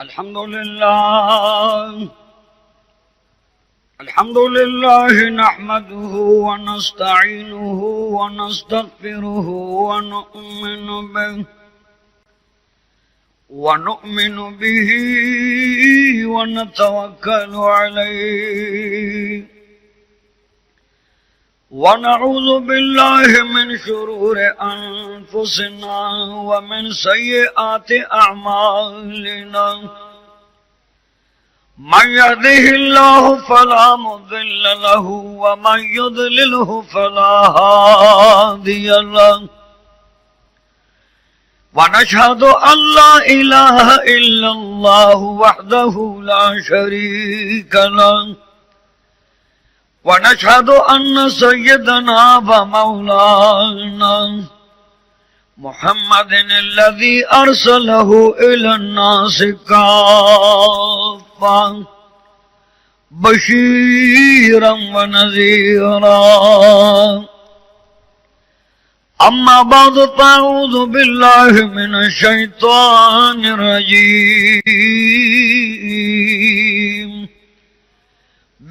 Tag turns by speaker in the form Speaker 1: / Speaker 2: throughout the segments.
Speaker 1: अल्हम्दुलिल्लाह नहमदुहु व नस्तईनुहु व नस्तगफिरुहु व नु'मिनु बिही व नतवक्कलु अलैहि व नऊज़ु बिल्लाहि मिन शुरूरि अनफुसिना व मिन सय्यिआति अअमालिना मन यहदिहिल्लाहु फला मुदिल्ल लहु व मन युद्लिलहु फला हादिय लहु व नशहदु अल्ला इलाहा इल्लल्लाहु वहदहु ला शरीका लहु व नशहदु अन्न सय्यदना व मौलाना मुहम्मदिन अल्लज़ी अरसलहु इलन्नासि काफ़्फ़ा बशीरन व नज़ीरा अम्मा बाद फ़अऊज़ु बिल्लाहि मिनश शैतानिर रजीम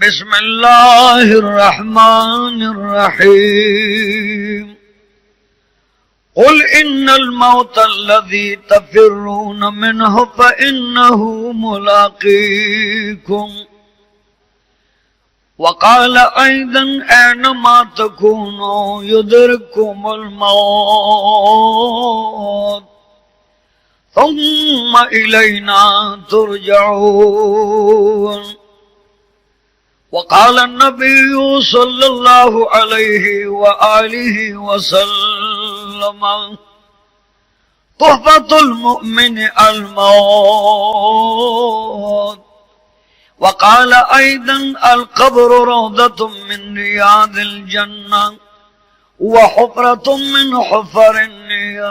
Speaker 1: बिस्मिल्लाहिर रहमानिर रहीम क़ुल इन्नल मौतल्लज़ी तफ़िर्रून मिन्हु फ़इन्नहु मुलाक़ीकुम वक़ाल ऐदन ऐनमा तकूनू युदरिकुमुल मौत सुम्मा इलैना तुरजऊन वक़ाल नबिय्यु सल्लल्लाहु अलैहि व आलिहि वसल्लम तुहफ़तुल मुमिन अल मौत वक़ाल ऐदन अल क़ब्रु रौदतुम मिन रियादिल जन्नह व हुफ़रतुम मिन हुफ़रिन नीरान।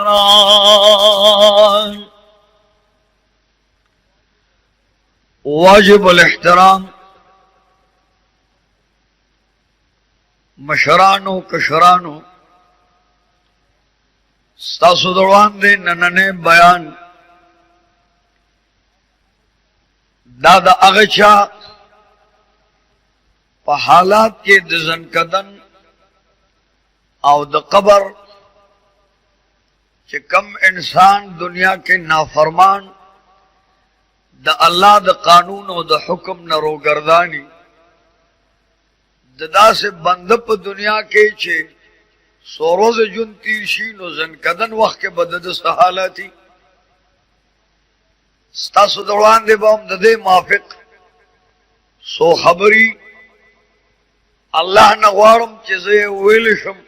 Speaker 1: वाजिबुल इहतराम मशरानो कशरानो स्तासु दरवान दे ननने बयान दादा अगचा प हालात के दजन कदन और द कबर चे कम इंसान दुनिया के नाफरमान द अल्लाह द कानून और द हुक्म न रोगर्दानी ददा से बंदप दुनिया के चे सोरोज जुन तीरशी नो जन कदन वक्त के बदद सहालती स्तासु दौड़ान दे बम ददे माफिक सो खबरी अल्लाह नवारम चीज़े वेलिशम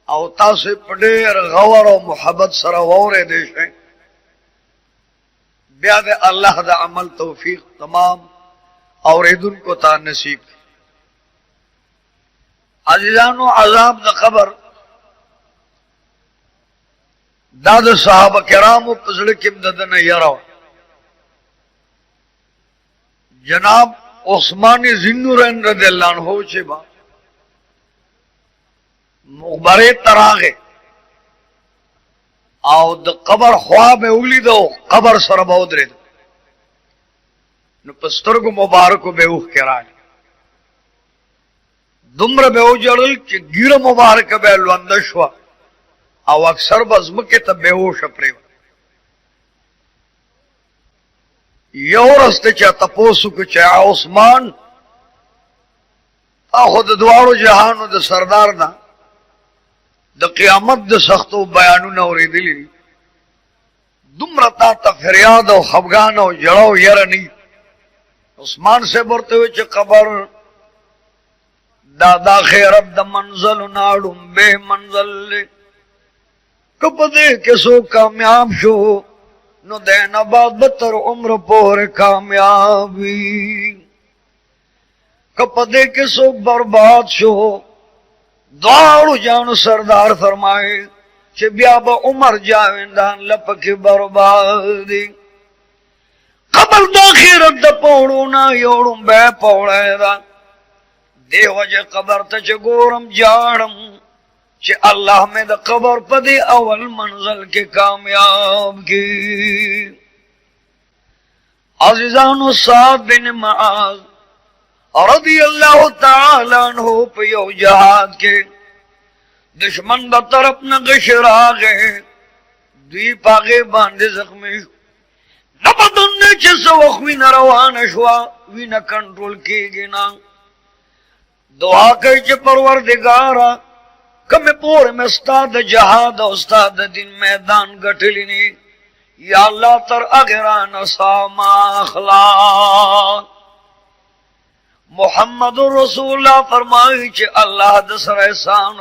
Speaker 1: अवता से पडेर गवर और मोहब्बत सरवौरे देश हैं ब्याद अल्लाह दा अमल तौफीक तमाम और इदुन को ता नसीब अज़ीज़ानो अज़ाब द खबर दाद साहब किराम पजड़ किम ददन यरा जनाब उस्मानी जिन्नुरन रदियल्लाहु अन्हु छे बा मुखबरे तरागे आओ द कबर ख्वाब में उगली दो कबर सर बहुदरे न पस्तर को मुबारक को बेऊख कराए दुम्र बेऊ जड़ल कि गिर मुबारक बेलु अंदशवा आओ अक्सर बज़्म के तब बेहोश प्रेम यो रस्ते चा तपोसु को चा उस्मान खुद द्वारो जहान द सरदार ना द क़यामत द सख्तो बयानु न और दिली दुम्रता ता फरियाद और खफगान और जड़ो यरनी उस्मान से बोलते हुए च कबर दादा खैरब द मंजल नाडुम बे मंजल कपदे के सो कामयाब शो नो देन बाद बतर उम्र पोर कामयाबी कपदे के सो बर्बाद शो दौड़ जान सरदार फरमाए चे ब्याब उमर जावेंदान लपके बर्बादी कबल दाखिरत द पौड़ू ना योड़ू बे पौड़ेदा देवज कबर तच गोरम जाड़म चे अल्लाह में द कबर पदे अवल मंजिल के कामयाब की अज़ीज़ानो साद बिन मुआज़ रज़ी अल्लाह तआला अन्हु पे यो जहाद के दुश्मन द तरफ न गशरा गए दी पागे बांधे जख्मी न बदन च वखवी न रवान शुआ वी न कंट्रोल की ना दुआ कर च परवरदिगारा कम पोर में उस्ताद जहाद उस्ताद दिन मैदान गठलिनी या अल्लाह तर अगरान सामा अखला मोहम्मद रसूलुल्लाह फरमाई च अल्लाह दसर एहसान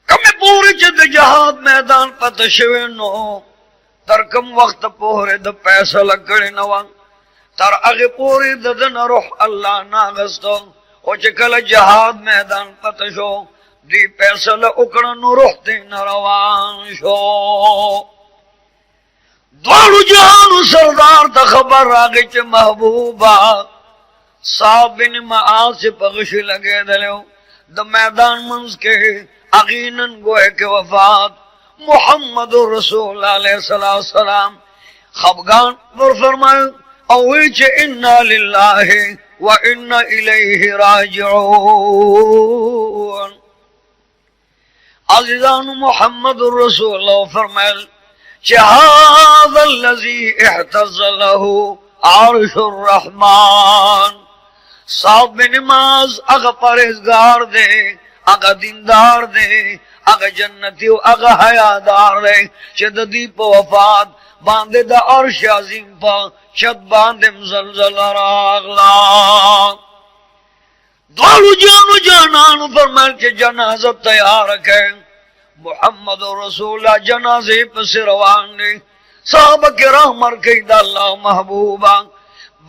Speaker 1: कम पोर च जहाद मैदान पतशवे नो तर कम वक्त पोरे द पैसा लगड़े नवा तर अगे पोरे ददन रूह अल्लाह नागस्तो ओ चकल जहाद मैदान पतशो दी पैसा ल उकड़न रूह ते न रवान शो द्वारू जहान सरदार द खबर आगे च महबूबा साहब बिन मुआज़ से पगश लगे दलो द मैदान मंज के अगीनन गोए के वफात मोहम्मद रसूल अलैहिस्सलाम खबगान पर फरमाए औच इन्ना लिल्लाहि व इन्ना इलैहि राजिऊन। अज़ीज़ान मोहम्मद रसूल फरमाए हाज़ल्लज़ी इहतज़ लहू अर्शुर रहमान साहब बिन मुआज़ अग परहेज़गार दे अग दीनदार दे अग जन्नती अग हयादार दे शददी प वफात बांधे द अर्श अज़ीम प छत बांधे ज़लज़ला रागला द्वारू जानो जानान फरमाए के जनाजा तैयार है मोहम्मद रसूलुल्लाह जनाजे पे से रवान ने साहब किराम मर के अल्लाह महबूबा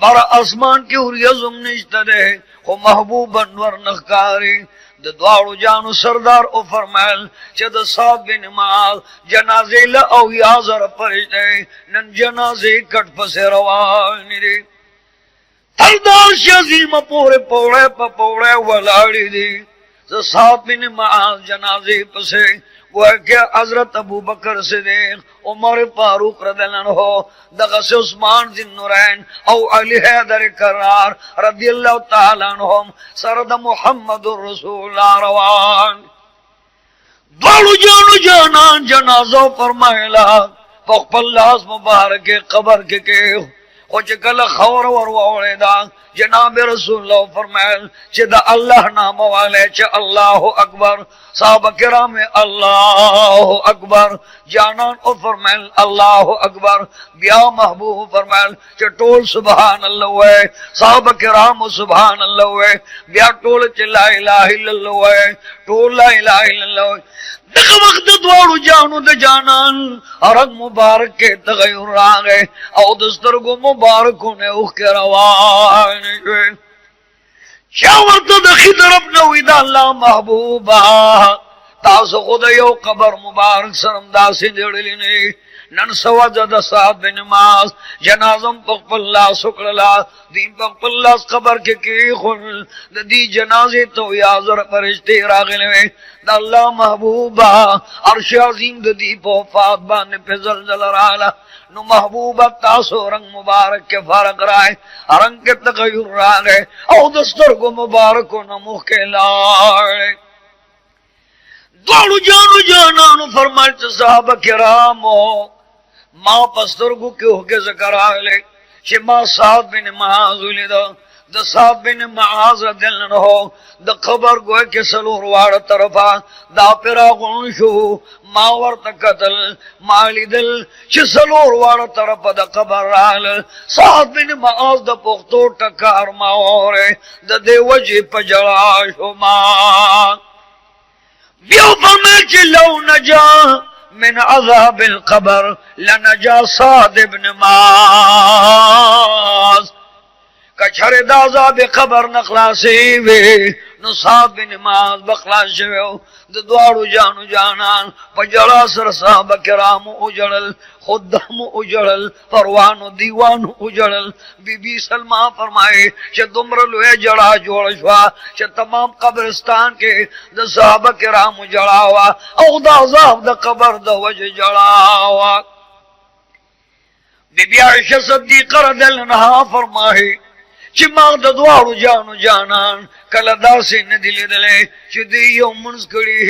Speaker 1: बर आसमान की हुरियजुम निश्तदे ओ महबूब अनवर नखकारी द द्वारू जानो सरदार ओ फरमाल चद साहब बिन मुआज़ जनाजे ल औ याजर परिते नन जनाजे कट पसे रवान रे तलदार शजीम पोरे पोड़े पपोड़े वलाड़ी दी साहब बिन मुआज़ जनाजे पसे वो क्या हजरत अबू बकर सिद्दीक़ उमर फारूक रज़ियल्लाहु अन्हु दगस उस्मान ज़िन्नुरैन औ अली हैदर करार रज़ियल्लाहु ताला अन्हुम सरद मोहम्मद रसूलुल्लाह रवान द्वारू जानो जानान जनाजो फरमाइला पखपल्लास मुबारक कबर के ओ कल खबर वर वोलेदा जनाब रसूलुल्लाह फरमाइल च अल्लाह नाम वाले च अल्लाहु अकबर साहब किराम अल्लाहु अकबर जानान ओ फरमाइल अल्लाहु अकबर बिया महबूब फरमाइल च टोल सुभान अल्लाह साहब किराम सुभान अल्लाह बिया टोल च ला इलाहा इल्लल्लाह टोल ला इलाहा इल्लल्लाह देख वक्त द्वारू जानो द जानान अरग मुबारक के तगयुर आ गए औ दस्तर को मुबारक ने उख के रवान क्या वक्त दखी तरफ न विदा अल्लाह महबूबा तासो खुद यो कबर मुबारक सरमदा से जड़ली ने नन सवाजद साहब बिन मुआज़ जनाजम पकपल्ला सुकड़ला दीन पकपल्ला कबर के खुल दी जनाजे तो याजर फरिश्ते रागले में अल्लाह महबूबा अर्श अज़ीम दी वफात बाने पे ज़लज़ला राला नु महबूबा तासो रंग मुबारक के फरक राय रंग के तगयुर रागे औ दस्तर को मुबारक को न मुख के लाए द्वारू जानो जानानु फरमाए साहब किरामो माँ पस्तरगु के होके ज़कर आले चे माँ साहब बिन मुआज़ उलिदा द साहब बिन मुआज़ रज़ियल्लाहु अन्हु द खबर गोए के सलूर वाड़ तरफा दा पिरा गुनशु मावर तकतल माली दिल चे सलूर वाड़ तरफ द खबर आल साहब बिन मुआज़ द पुख्तो टकार मावरे द देवजी पजड़ाशो माँ बियो फरमाए चे लौ नजा मिन अज़ाबिल क़ब्र लनजा साद बिन मुआज़ कछरे दाजा बे खबर नखलासी वे नु साद बिन मुआज़ बखलास वे द द्वारू जानो जानान पजड़ा सर साहब किराम उजड़ल खुदम उजड़ल परवानो दीवान उजड़ल बीबी सलमा फरमाए च दुमरल वे जड़ा जोड़ छवा च तमाम कब्रिस्तान के द साहब किराम उजड़ावा औ द अज़ाब द कब्र द वज जड़ावा बीबी आयशा सिद्दीक़ा रज़ियल्लाहु अन्हा फरमाए چې ما د دواړو جانو جانان کله داسې نه دي لیدلی چې دوی یو منځ کړي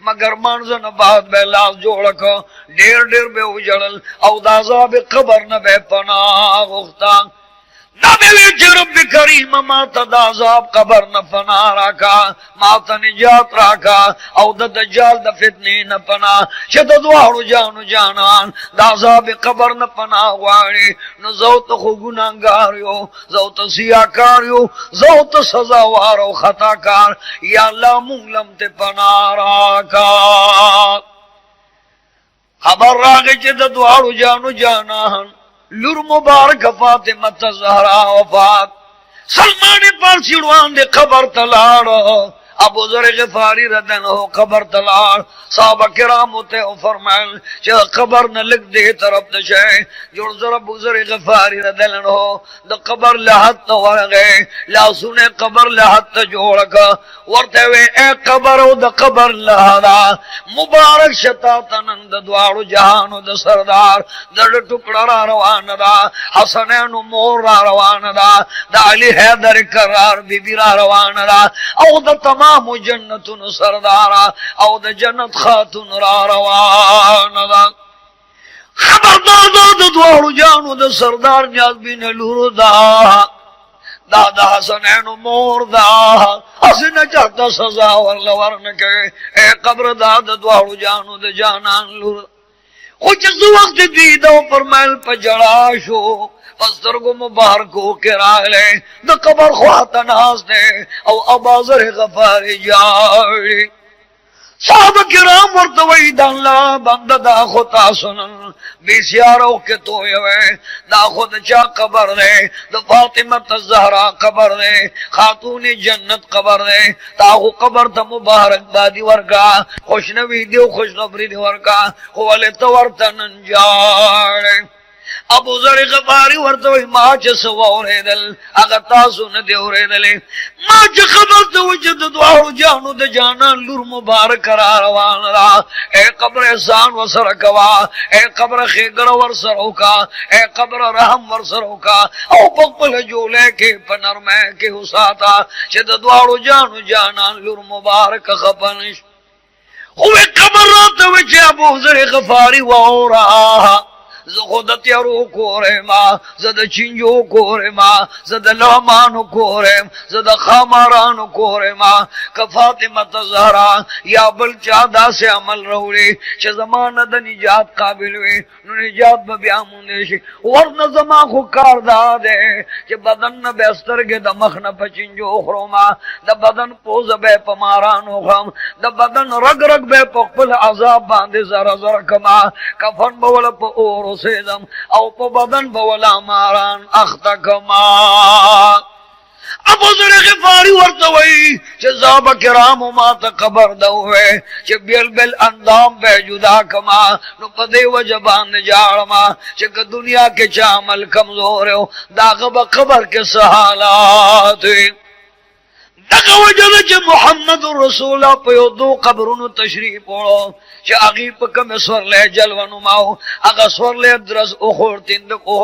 Speaker 1: مګر مانځه نه بعد به لاس جوړ کړه ډېر ډېر به وژړل او د عذاب قبر نه به پناه غوښته دا به وی چې رب کریم ما ته د عذاب قبر نه پناه راکا ما ته نجات راکا او د دجال د فتنې نه پناه چې د دواړو جانو جانان د عذاب قبر نه پناه غواړي نو زه ته خو ګناهګار یو زه ته سیاکار یو زه ته سزاوار او خطاکار یا الله مونږ لم ته پناه راکا خبر راغی چې د دواړو جانو جانان لور مبارک فاطمه زهرا وفات سلمان فارسی روان دے قبر تلاڑ ابو ذر غفاری ردن ہو قبر تلاڑ صحابہ کرام ہوتے ہو فرمائل چہ قبر نہ لگ دے طرف دشے جوڑ ذر ابو ذر غفاری ردن ہو دا قبر لحد نوار گئے لا سنے قبر لحد جوڑکا ورتے ہوئے اے قبر و دا قبر لحدا مبارک شتا تنن دا دوارو جہانو دا سردار دا ٹکڑا را روان دا حسنین مور را روان دا علی حیدر کرار بی بی را روان دا او دا تمام جنتون سردارا او دا جنت خاتون را روان دا خبردار دا دوارو جانو دا سردار نیاز بین لورو دا حسنین مور دا حسن چاہتا سزا ورنکے اے قبر دا دوارو جانو دا جانان لورو خوچ سو وقت دیدو پر محل پا جڑاشو پسترگو مبارکو کراغلے دا قبر خواتا ناس دے او ابا ذر غفاری جاڑی صحابہ کرام ورطوئی دا اللہ بند دا خطا سنن بیسیارو کے تویوے دا خود چا قبر دے دا فاطمت الزہرا قبر دے خاتون جنت قبر دے تاہو قبر تا مبارک بادی ورکا خوشنوی دیو خوشنبری دی ورکا خوالیتا ورطا ننجاڑے ابو ذر غفاری ورتوی ما چه سواره دل اگا تاسو ندی وره دلی ما چه خبر تو چه دوارو جانو د جانان لور مبارک را روان را اے قبر احسان وسر کوا اے قبر خیگر ورسر ہوکا اے قبر رحم ورسر ہوکا او پقبل جولے کے پنرمے کے حساتا چه دوارو جانو جانان لور مبارک خپنش خوی قبر راتوی چه ابو ذر غفاری وورا زخودت یارو کورم زد چنجو کورم زد لامانو کورم زد خامارانو کورم که فاطمت زهرا یا بل چادا سے عمل روڑی چه زمان دا نجات قابل وی نو نجات ببیامون دیشی ورن زمان خو کار دادے چه بدن بیسترگ دا مخن پا چنجو خروما دا بدن پوز بے پا مارانو خم دا بدن رگ رگ بے پا قبل عذاب باندے زر زر کما کفن بولا پا اورو سیدم او پا بدن بولا ماران اختکما ابو ذر غفاری ورتوئی چه زاب کرامو ما تا قبر دوئے چه بیل بیل اندام بے جدا کما نو پدے وجبان جارما چه کہ دنیا کے چامل کمزور ہو داغب قبر کے سحالات دغه وجه چې محمد رسول په یو دو قبرونو تشریف وړو چې هغه په کوم سورلې جلوانو ماو هغه سورلې درس او خور تیند کو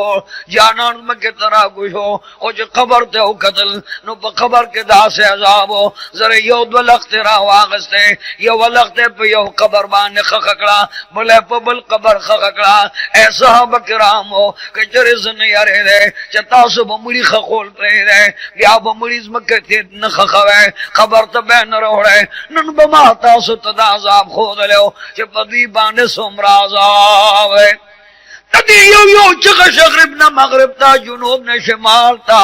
Speaker 1: جانان مکه ترا ګوشو او چې قبر ته وکتل نو په قبر کې داسې عذاب زره یو د وخت را واغسته یو وخت په یو قبر باندې خخکړه بل په بل قبر خخکړه اے صحابه کرامو کچره زنه یاره ده چې تاسو به مړي خخول پرې ده بیا به مړي مکه ته نه خوے خبر تا بین روڑے نن بما تاسو تدا عذاب خود لیو چه پدی بانے سمرا عذابے تدی یو چه شغرب نا مغرب تا جنوب نا شمال تا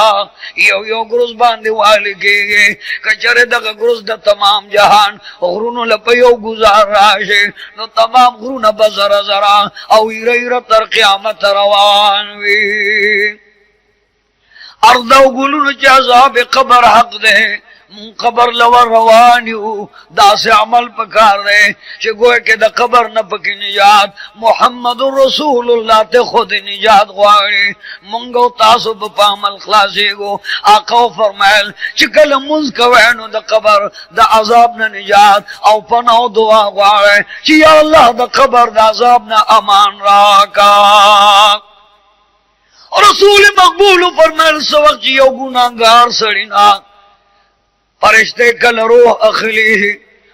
Speaker 1: یو گروز باندی والی کی گئی کچر دقا گروز دا تمام جہان غرونو لپیو گزار راشے نو تمام غرون بزر زرا او ایر تر قیامت روان وی اردو گلون چه عذاب قبر حق دے من قبر لور روانیو دا سے عمل پکار دے چه گوئے کہ دا قبر نپکی نجات محمد رسول اللہ تے خود نجات غواری منگو تاسو بپا عمل خلاصی گو آقا فرمائل چکل منز کوینو دا قبر دا عذاب نا نجات او پناو دعا غواری چی یا اللہ دا قبر دا عذاب نا امان راکا और रसूल मकबूल फरमाइल सवक्त यो गुनाहगार सड़ीना फरिश्ते कल रूह अखली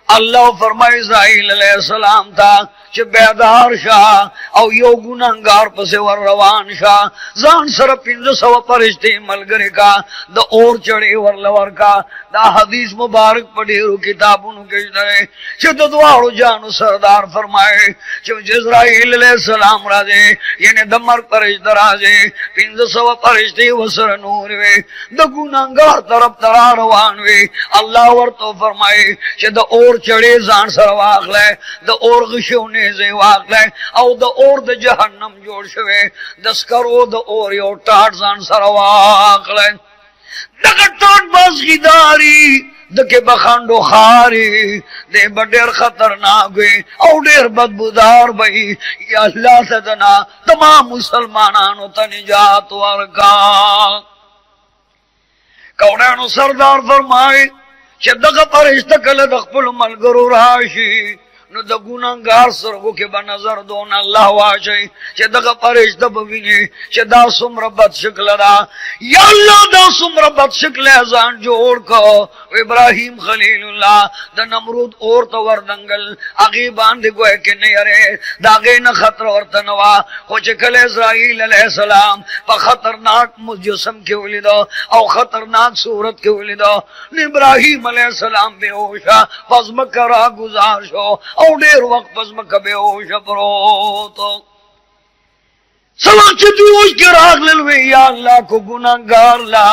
Speaker 1: अल्लाह फरमाए इस्राइल अलैहिस्सलाम था चे बेदार शाह और यो गुनाहगार पसे वर रवान शाह जान सर 500 फरिश्ते मलगरे का द और चढ़े वर लवर का दा हदीस मुबारक पढ़े रू किताबों के तरह चे दुआरो जानू सरदार फरमाए चे इस्राइल अलैहिस्सलाम राजे यानी दमर फरिश्ते राजे 500 फरिश्ते वसर नूर वे द गुनाहगार तरफ तरा रवान वे अल्लाह वर तो फरमाए चे द और चढ़े जान सर वाखले द और गशोने जे वाखले औ द और द जहन्नम जोड़ शवे 10 करोड़ द और यो टाट जान सर वाखले दगटाट बसगीदारी दके बखांडो खारी दे बडेर खतरनाक हुई और डेर बदबूदार भई या अल्लाह तदना तमाम मुसलमानानो तनिजात वरका कौड़ानो सरदार फरमाए दग फरिश्ता कल दखपुल मलगरू राशि न द गुनाहगार सरगो के बनजर दोन अल्लाह वाशई चे दग फरिश्ता बविने चे दा सुमर बद शक्ल दा या अल्लाह दा सुमर बद शक्ल जान जोड़ को इब्राहिम खलीलुल्लाह द नमरूद और तो वरदंगल आगे बांध गोए के नहीं अरे दागे न खतर और तनवा हो चे कल इस्राइल अलैहिस्सलाम पर खतरनाक मुजस्सम के वलिदो और खतरनाक सूरत के वलिदो इब्राहिम अलैहिस्सलाम बेहोशा फज़म करा गुजारशो और देर वक्त फज़म का बेहोश परो तो सलाच दियोश के राग ललवे या अल्लाह को गुनाहगार ला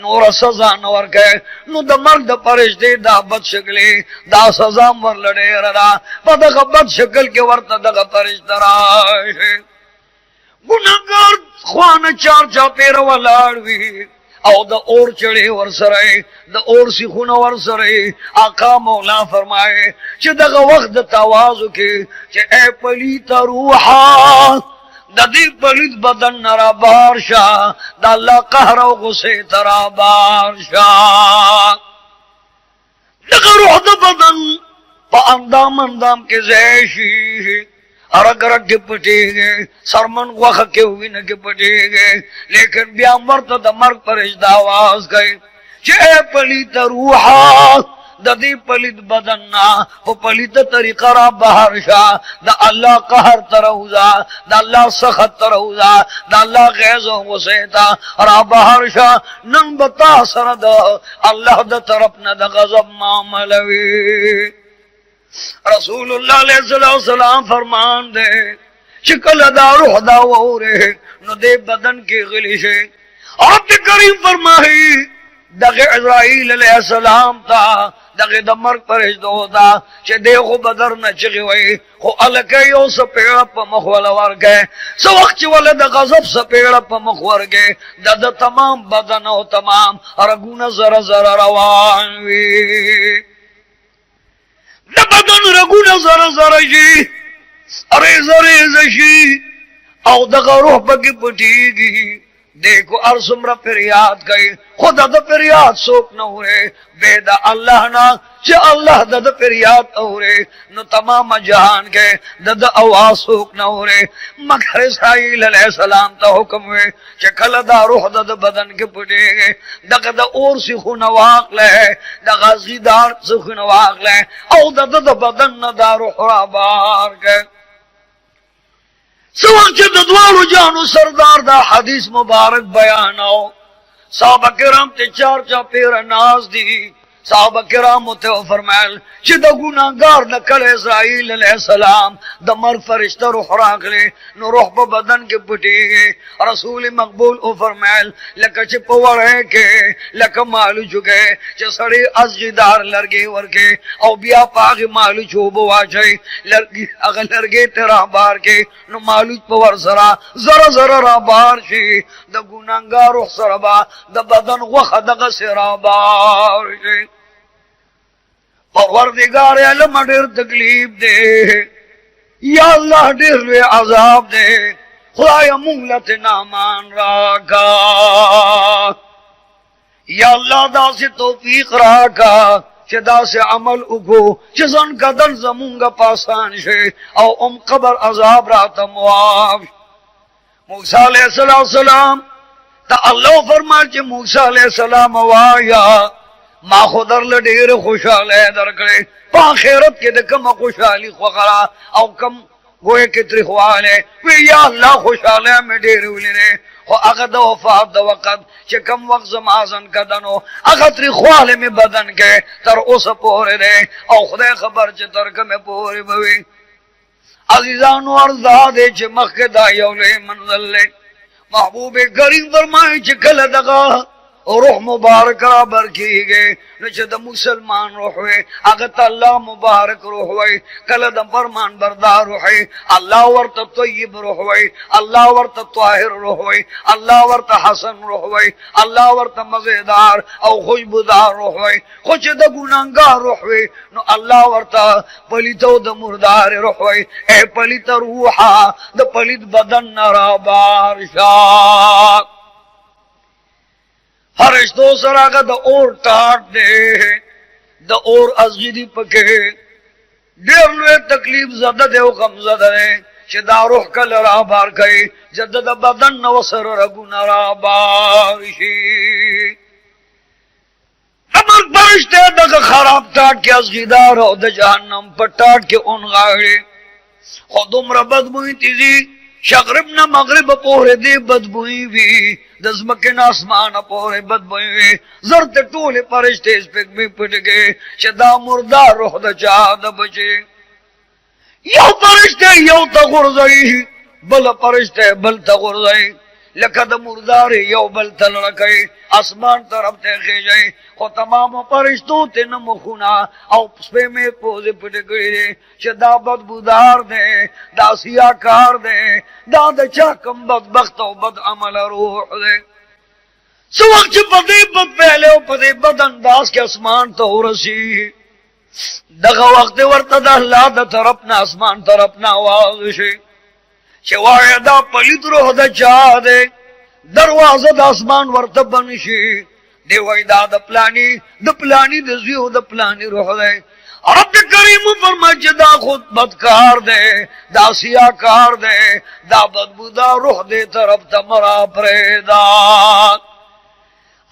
Speaker 1: नोरा सजा नवर के नु द मर्द फरिश्ते दा बद शक्ले दा सजा मर लड़े रदा पदक बद शक्ल के वर्त दग फरिश्ता राशे गुनाहगार ख्वान चार चापेर वलाड़वी औ द और चढ़े वर सरे द और सिखुन वर सरे आका मौला फरमाए चे दग वक्त तवाज़ु के चे ए पलीत रूहा ददी पलित बदन नरा बारशा दाल्ला कहरो गुसे तरा बारशा दगर उहद बदन पा अंदाम अंदाम के जैशी अरग रग के पटेगे सरमन वख के हुई न के पटेगे लेकिन ब्यामर तो दमर पर आवाज गए चे पलित रूहा ददी पलित बदन्ना वो पलित तरीका रा बहरशा द अल्लाह कहर तरहुजा द अल्लाह सखत तरहुजा द अल्लाह गैज़ो गुसेता रा बहरशा नन बता सरद अल्लाह द तरफ न द गज़ब मामलवी रसूलुल्लाह अलैहिस्सलाम फरमान दे शिकल दा रूह दा वोरे न दे बदन के गलिशे आप करीम फरमाई दगे इस्राइल अलैहिस्सलाम था दगे दमर फरिश्तो था चे देखो बदर न चिगी वही हो अलके यो सपेड़ प मखवल वर गए सो वक्त वाले द गज़ब सपेड़ प मखवर गए दद तमाम बदन हो तमाम रगुन जरा जरा रवान वी द बदन रगुन जरा जरा जी अरे जरे जशी औ दग रूह बगी पटीगी देखो अर्सुमरा फरियाद गई खुदा द फरियाद सोक न हुए बेदा अल्लाह ना चे अल्लाह दद फरियाद हुए न तमाम जहान के दद आवाज सोक न हुए मगर इस्राइल अलैहिस्सलाम ता हुक्म हुए चे खलदा रूह दद बदन के पटेगे दग द और सिखुन वाकले द गजीदार सिखुन वाकले औ दद बदन न दारू बार के सवाच ददवारो जानू सरदार दा हदीस मुबारक बयान आओ साहबा किराम ते चार चापेर नाज दी साहबा किराम ते फरमायल चे द गुनाहगार न कल इस्राइल अलैहिस्सलाम द मर फरिश्ता रूह राखले नो रूह प बदन के पटेगे रसूल मकबूल ओ फरमायल लक चे पवर है के लक मालू चुके चे सड़ी अजदार लरगे वरके औ बिया पाग मालू चोबो वाचे लरगी अगर लरगे तेरा बार के नो मालू पवर सरा जरा जरा रा बार शी द गुनाहगार रूह सरबा द बदन वख दग सिरा बार शी परवरदिगार आलम ढेर तकलीफ दे या अल्लाह ढेर वे अजाब दे खुदाया मुहलत ना मान राखा या अल्लाह दा से तौफीक राखा चदा से अमल उगो चजन कदन जमूंगा पासान से औ कबर अजाब रात मुआफ मूसा अलैहिस्सलाम ता अल्लाह फरमाए मूसा अलैहिस्सलाम वाया मा खुदर ढेर खुशहाल दरकड़े पा खैरत के कम खुशहाली खुखरा और कम गोए के त्रिखवाल है वे या अल्लाह खुशहाल है में ढेर उलरे हो अगद वफात द वक़्त चे कम वक्त जमाजन कदनो अगर त्रिखवाल में बदन के तर उस पोरे दे और खुदा खबर चे तरक में पोरे बवे अजीजान और ज़ादे चे मखदा यौले मंज़ल ले महबूब करीम फरमाए चे कल दगा और रूह मुबारक बराबर की गए नचद मुसलमान रूह हुए अगत अल्लाह मुबारक रूह हुए कल दम फरमान बरदार हुए अल्लाह वर्त तय्यब रूह हुए अल्लाह वर्त ताहिर रूह हुए अल्लाह वर्त हसन रूह हुए अल्लाह वर्त मजेदार और खुशबूदार रूह हुए कुछ द गुनाहगार रूह हुए नो अल्लाह वर्त पलितो द मुर्दार रूह हुए ए पलित रूहा द पलित बदन नरा बारशा फरिश्तों सरागा द और टाट दे द और अज़गिदी पके देर लुए तकलीफ ज़दा दे गम ज़दा दे शदा रूह का लरा बार गए जद्द बदन नवसर रगु नरा बारिशी अमर फरिश्ते द खराब टाट के अज़गीदार हो द जहन्नम पर टाट के उन गाड़े खुद उम्र बदबुई तीजी शगरिब न मगरिब पोरे दे बदबुई भी दजमकिन आसमान पोरे बदबुई भी जरते टोले फरिश्ते इस पे भी पिट गए शदा मुर्दार रोह द चाद बचे यो फरिश्ते यो तगुरज़ई बल फरिश्ते बल तगुरज़ई लकद मुर्दार यो बल तलड़कई आसमान तरफ ते खींचे और तमाम फरिश्तों ते न मुखुना और उसपे में पोजे पिट गए शदा बदबूदार दे दासिया कार दे दाद चाकम बदबख्त और बद अमल रूह दे सुवक्त पदे बद पहले और पदे बद अंदाज के आसमान तो रसी दगा वक्त वर्तदा अल्लाह द तरफ ना आसमान तरफ ना आवाज़ शवायदा पलित रोह द चाह दे दरवाजा द आसमान वर्त बनशी देवैदा द प्लानी दजियो द प्लानी रोह दे रब करीम फरमाए जदा खुद बदकार दे दासिया कार दे दा बदबूदा रोह दे तरफ तमरा प्रेदा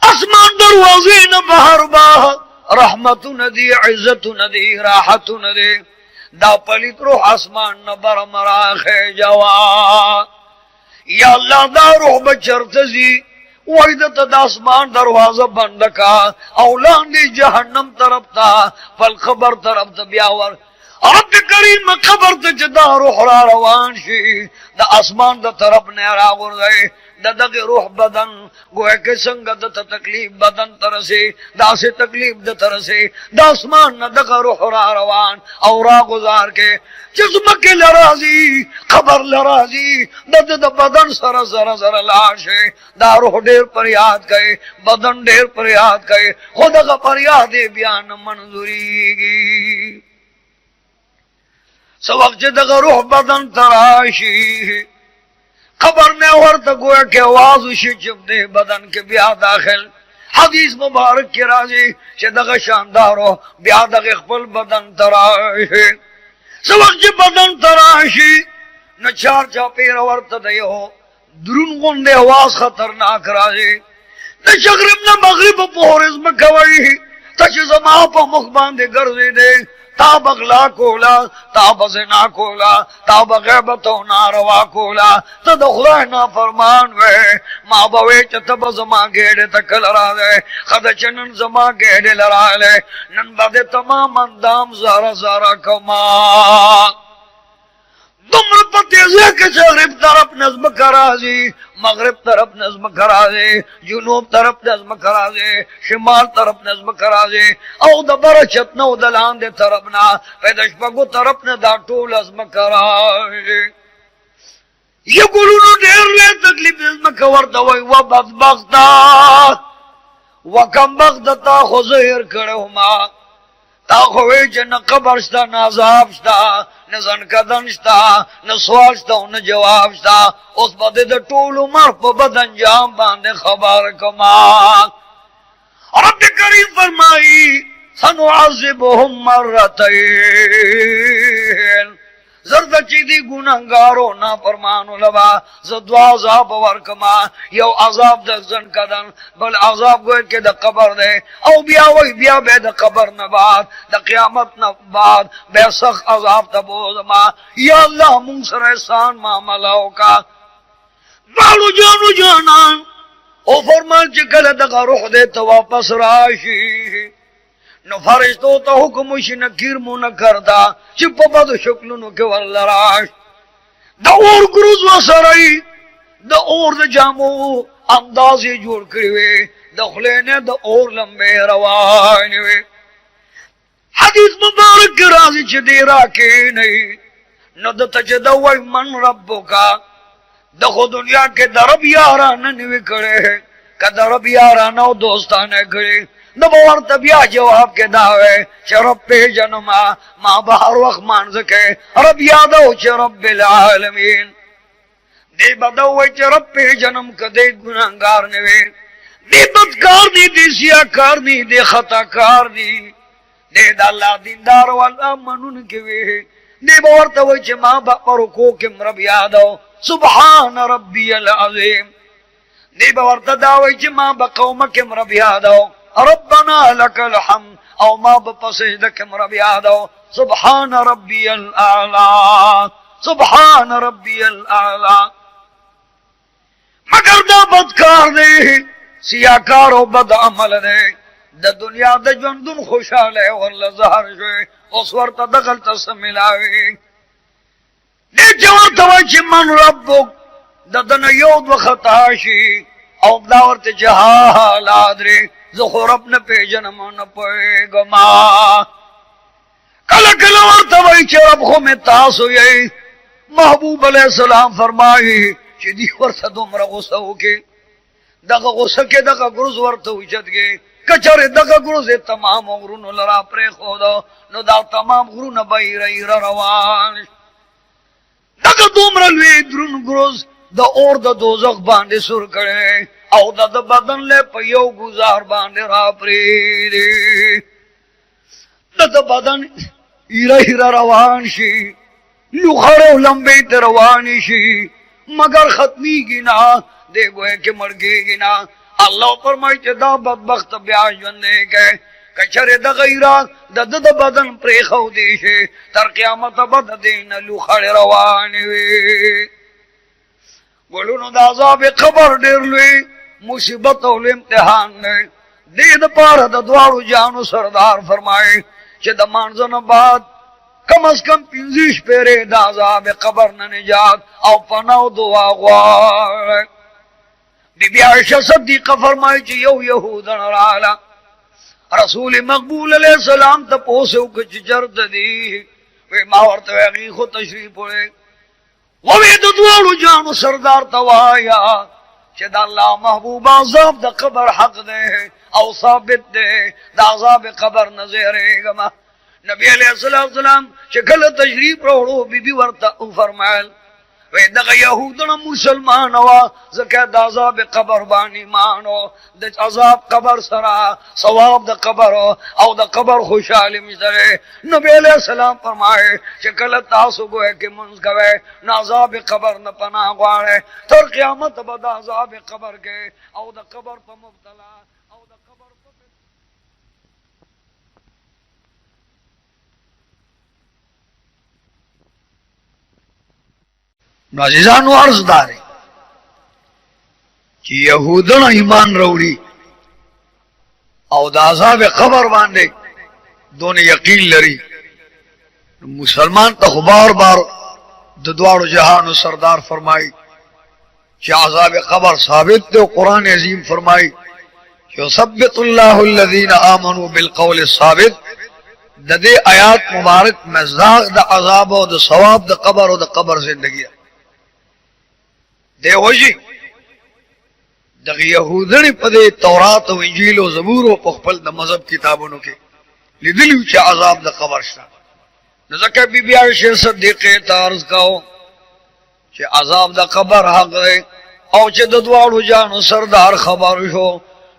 Speaker 1: आसमान दरवाजे न बाहर बाह रहमतु नदी इज्जतु नदी राहतु नदी दा पलित रूह आसमान न बरमरा खे जवा या अल्लाह दा रूह बचरतजी वहीदत दा आसमान दरवाजा बंद का औलांदी जहन्नम तरफ था फल खबर तरफ था ब्यावर रब करीम खबर ते जदा रूह रवान शी दा आसमान दा तरफ नेरा गुरदे ददग रूह बदन गोए के संग द तकलीफ बदन तरसे दासे तकलीफ द तरसे दासमान न दग रूह रवान औरा गुजार के जिस्म के लराजी खबर लराजी दद द बदन सर सर सर लाशे दा रूह ढेर पर याद गए बदन ढेर पर याद गए खुदा का पर याद बयान मंजूरी की सबक दग रूह बदन तराशी खबर में वर्त गोया के आवाज जब दे बदन के ब्याह दाखिल हदीस मुबारक के राजी दग शानदार हो ब्याह दग खपल बदन तराशी सबक बदन तराशी न चार चापेर वर्त दे हो दुरुन गुंदे आवाज खतरनाक राजी न शगरिब न मगरिब पोहरिज में गवई तच जमा पर मुख बांधे गर्जे दे ताब अगला कोला ताब ज़िना कोला ताब ग़ैबत और नारवा कोला तद खुदा ना फरमान वे माँ बवे चतब जमा गेड़े तकल राजे खद चनन जमा गेड़े लराले नन बदे तमाम अंदाम ज़ारा ज़ारा कमा तुमर पतेज़े के शगरिब तरफ नज़्म कराजी मगरिब तरफ नज़्म कराजे जुनूब तरफ नज़्म कराजे शिमाल तरफ नज़्म कराजे औ दबर चतनो दलान दे तरफ ना पैदश बगो तरफ न दा टोल नज़्म कराजे ये गुलूनो ढेर ले तकलीफ नज़्म कवर दवाई व बदबख्ता व कम बख्ता खुज़ैर करो मा ता खोए जन कबर स्ता न अज़ाब स्ता न ज़नकदन स्ता न सवाल स्ता न जवाब स्ता उस बदे द टोल उमर पर बदन जाम बांधे खबर कमा रब करीम फरमाई सनुअज़िबुहुम मर्रतैन زردچی دی گناہگارو نا فرمانو لبا زدو عذاب ورکما یو عذاب د زن کدن بل عذاب گوئے کہ د قبر دے او بیا وی بیا بے د قبر نباد د قیامت نباد بے سخ عذاب تبوزما یا اللہ منصر احسان معاملہو کا بالو جانو جانان او فرمان چکل دقا روح دے تو واپس راشی نو فرشتو تا حکمشی نکیر منکر دا چپا بدو شکلونو کے والراش دا اور گروز وسرائی دا اور دا جامو اندازی جوڑ کریوے دا خلینے دا اور لمبے روانیوے حدیث مبارک کی رازی چھ دیرا کے نہیں نو دا تجدوی من ربو کا دا خود دنیا کے درب یارانا نوی کرے کہ درب یارانا و دوستانے کرے نبوار تبیا جواب کے دعوے چھ رب پہ جنما ماں بہر وقت مانزکے رب یادو چھ رب العالمین دی بدوے چھ رب پہ جنم کدے گناہگار نوے دی بدکار دی دی سیاکار دی دی خطا کار دی دی دا اللہ دیندار والا منون کیوے دی بوار توے چھ ماں بہر کو کم رب یادو سبحان ربی العظیم دی بوار تداوے چھ ماں بقوم کم رب یادو ربنا لك الحمد او ما بپسجدك ربي آدو سبحان ربي الأعلى سبحان ربي الأعلى مگر دا بدکار دے سیاکار و بد عمل دے دا دنیا دا جندن خوشحالے والله ظہر شوئے اس ورطا دخل تسملاوے دے جوار توجہ من ربک دا دن یود و خطاشی او داورت جہا لادرے زخور اپنے پی جنمون پوئے گما کل ورطوئی چھ رب خو میں تاسو یئی محبوب علیہ السلام فرمائی چھ دی ورطا دومرا غصہ ہوکے دقا غصہ کے دقا گروز ورطوئی چد گے کچھر دقا گروز تمام غرون لرا پرے خودو نو دا تمام غرون بائی رئی روان دقا دومرا لوی درون گروز دا اور دا دوزخ باندے سر کرے او دا دا بدن لے پیو گزار باندے را پریدے دا دا بدن ایرہ روان شی لخرو لمبے تروانی شی مگر ختمی گنا دے گوئے کہ مرگے گنا اللہ فرمائی چھ دا بدبخت بیاج بندے گئے کچھر دا غیرات دا دا بدن پریخو دیشے تر قیامت بد دین لخر روانی وی گلونو دا عذاب قبر دیر لوی مصیبت و امتحان نے دید پار دا دوارو جانو سردار فرمائے چھ دا مانزن بعد کم از کم 25 پیرے دا عذاب قبر نجات او پناو دعا غوار بی بی عائشہ صدیقہ فرمائے چھ یو یہودن رالا رسول مقبول علیہ السلام تا پوسو کچھ جرد دی وی ماورت ویغی خود تشریف پڑے وی دا دوارو جانو سردار توایا چھ دا اللہ محبوب عذاب دا قبر حق دے او ثابت دے دا عذاب قبر نظرے گما نبی علیہ السلام چھ کل تشریف روڑو بی بی ورطا فرمائل وی دا یہودنا مسلمان ہوا زکر دا عذاب قبر بانی مانو دا عذاب قبر سرا ثواب دا قبر او دا قبر خوشحالی مجدرے نبی علیہ السلام فرمائے چکل تاسو گوئے کہ منز گوئے نا عذاب قبر نا پناہ گوارے تر قیامت بدا عذاب قبر کے او دا قبر پا مبتلا او دا قبر پا عزیزانو عرض دارے کہ یہودن ایمان روڑی او دا عذاب قبر باندے دون یقین لری مسلمان تا بار بار دوار جہان سردار فرمائی کہ عذاب قبر ثابت دے قرآن عظیم فرمائی کہ ثبت اللہ الذین آمنوا بالقول الثابت دا دے آیات مبارک مزداق دا عذاب و دا ثواب دا قبر و دا قبر زندگی دے وجی دا یہودن پا دے تورات و انجیل و زبور و پخپل دا مذہب کتابونو کے لیدلیو چا عذاب دا قبر شتا نزکہ بی بی عائشہ صدیقہ تارز کہو چا عذاب دا قبر حق دے او چا ددوارو جانو سردار خبر شو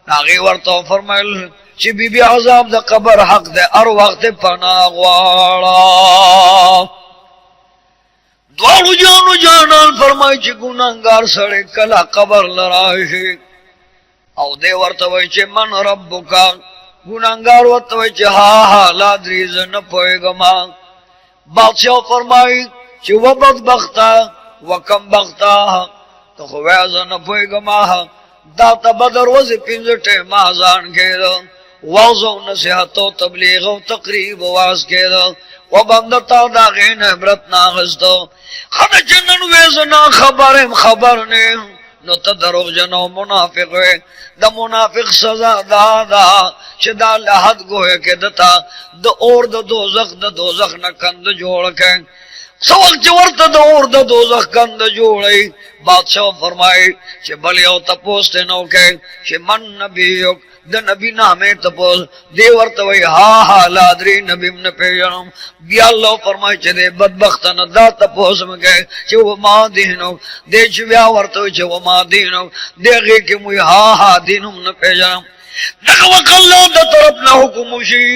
Speaker 1: ناغی ورطا فرمائل چا بی بی عذاب دا قبر حق دے ار وقت پناہ غوارا द्वारू जानू जानल फरमाई चे गुनाहगार सड़े कला कबर लराशे औ दे वर्तवायचे मन रब्बुका गुनाहगार वर्तवायचे हा लाद्री जन पोएगमा बादशाह फरमाई चे व बदबख्ता व कम बख्ता तो खवैजन पोएगमा दाता बदर वज़ पिंजटे माजान केरो वाज़ो नसीहतो तबलीगो तकरीब वाज केरो व बंदता दागेन इबरत नागस्तो खद जन्नन वेजना खबरें खबर ने नो तदरोग जनो मुनाफिक है द मुनाफिक सजा दादा शदा लहद गोहे के दता द और द दोजख न कंद जोड़ के सवक जवर्त द और द दोजख कंद जोड़े बादशाह फरमाए che बलियो तपोस ते नो के che मन नबियुक द नबी नामे तपोस देवर तवई हा लाद्री नबी न पेयम बियाल्लो फरमाए che दे बदबख्त न दा तपोस में के che वो मा दीनो दे चिव्या वर्तो che वो मा दीनो देगे के मुई हा दीनुम न पेयम नखवा कल्लो द तरफ न हुकुमुशी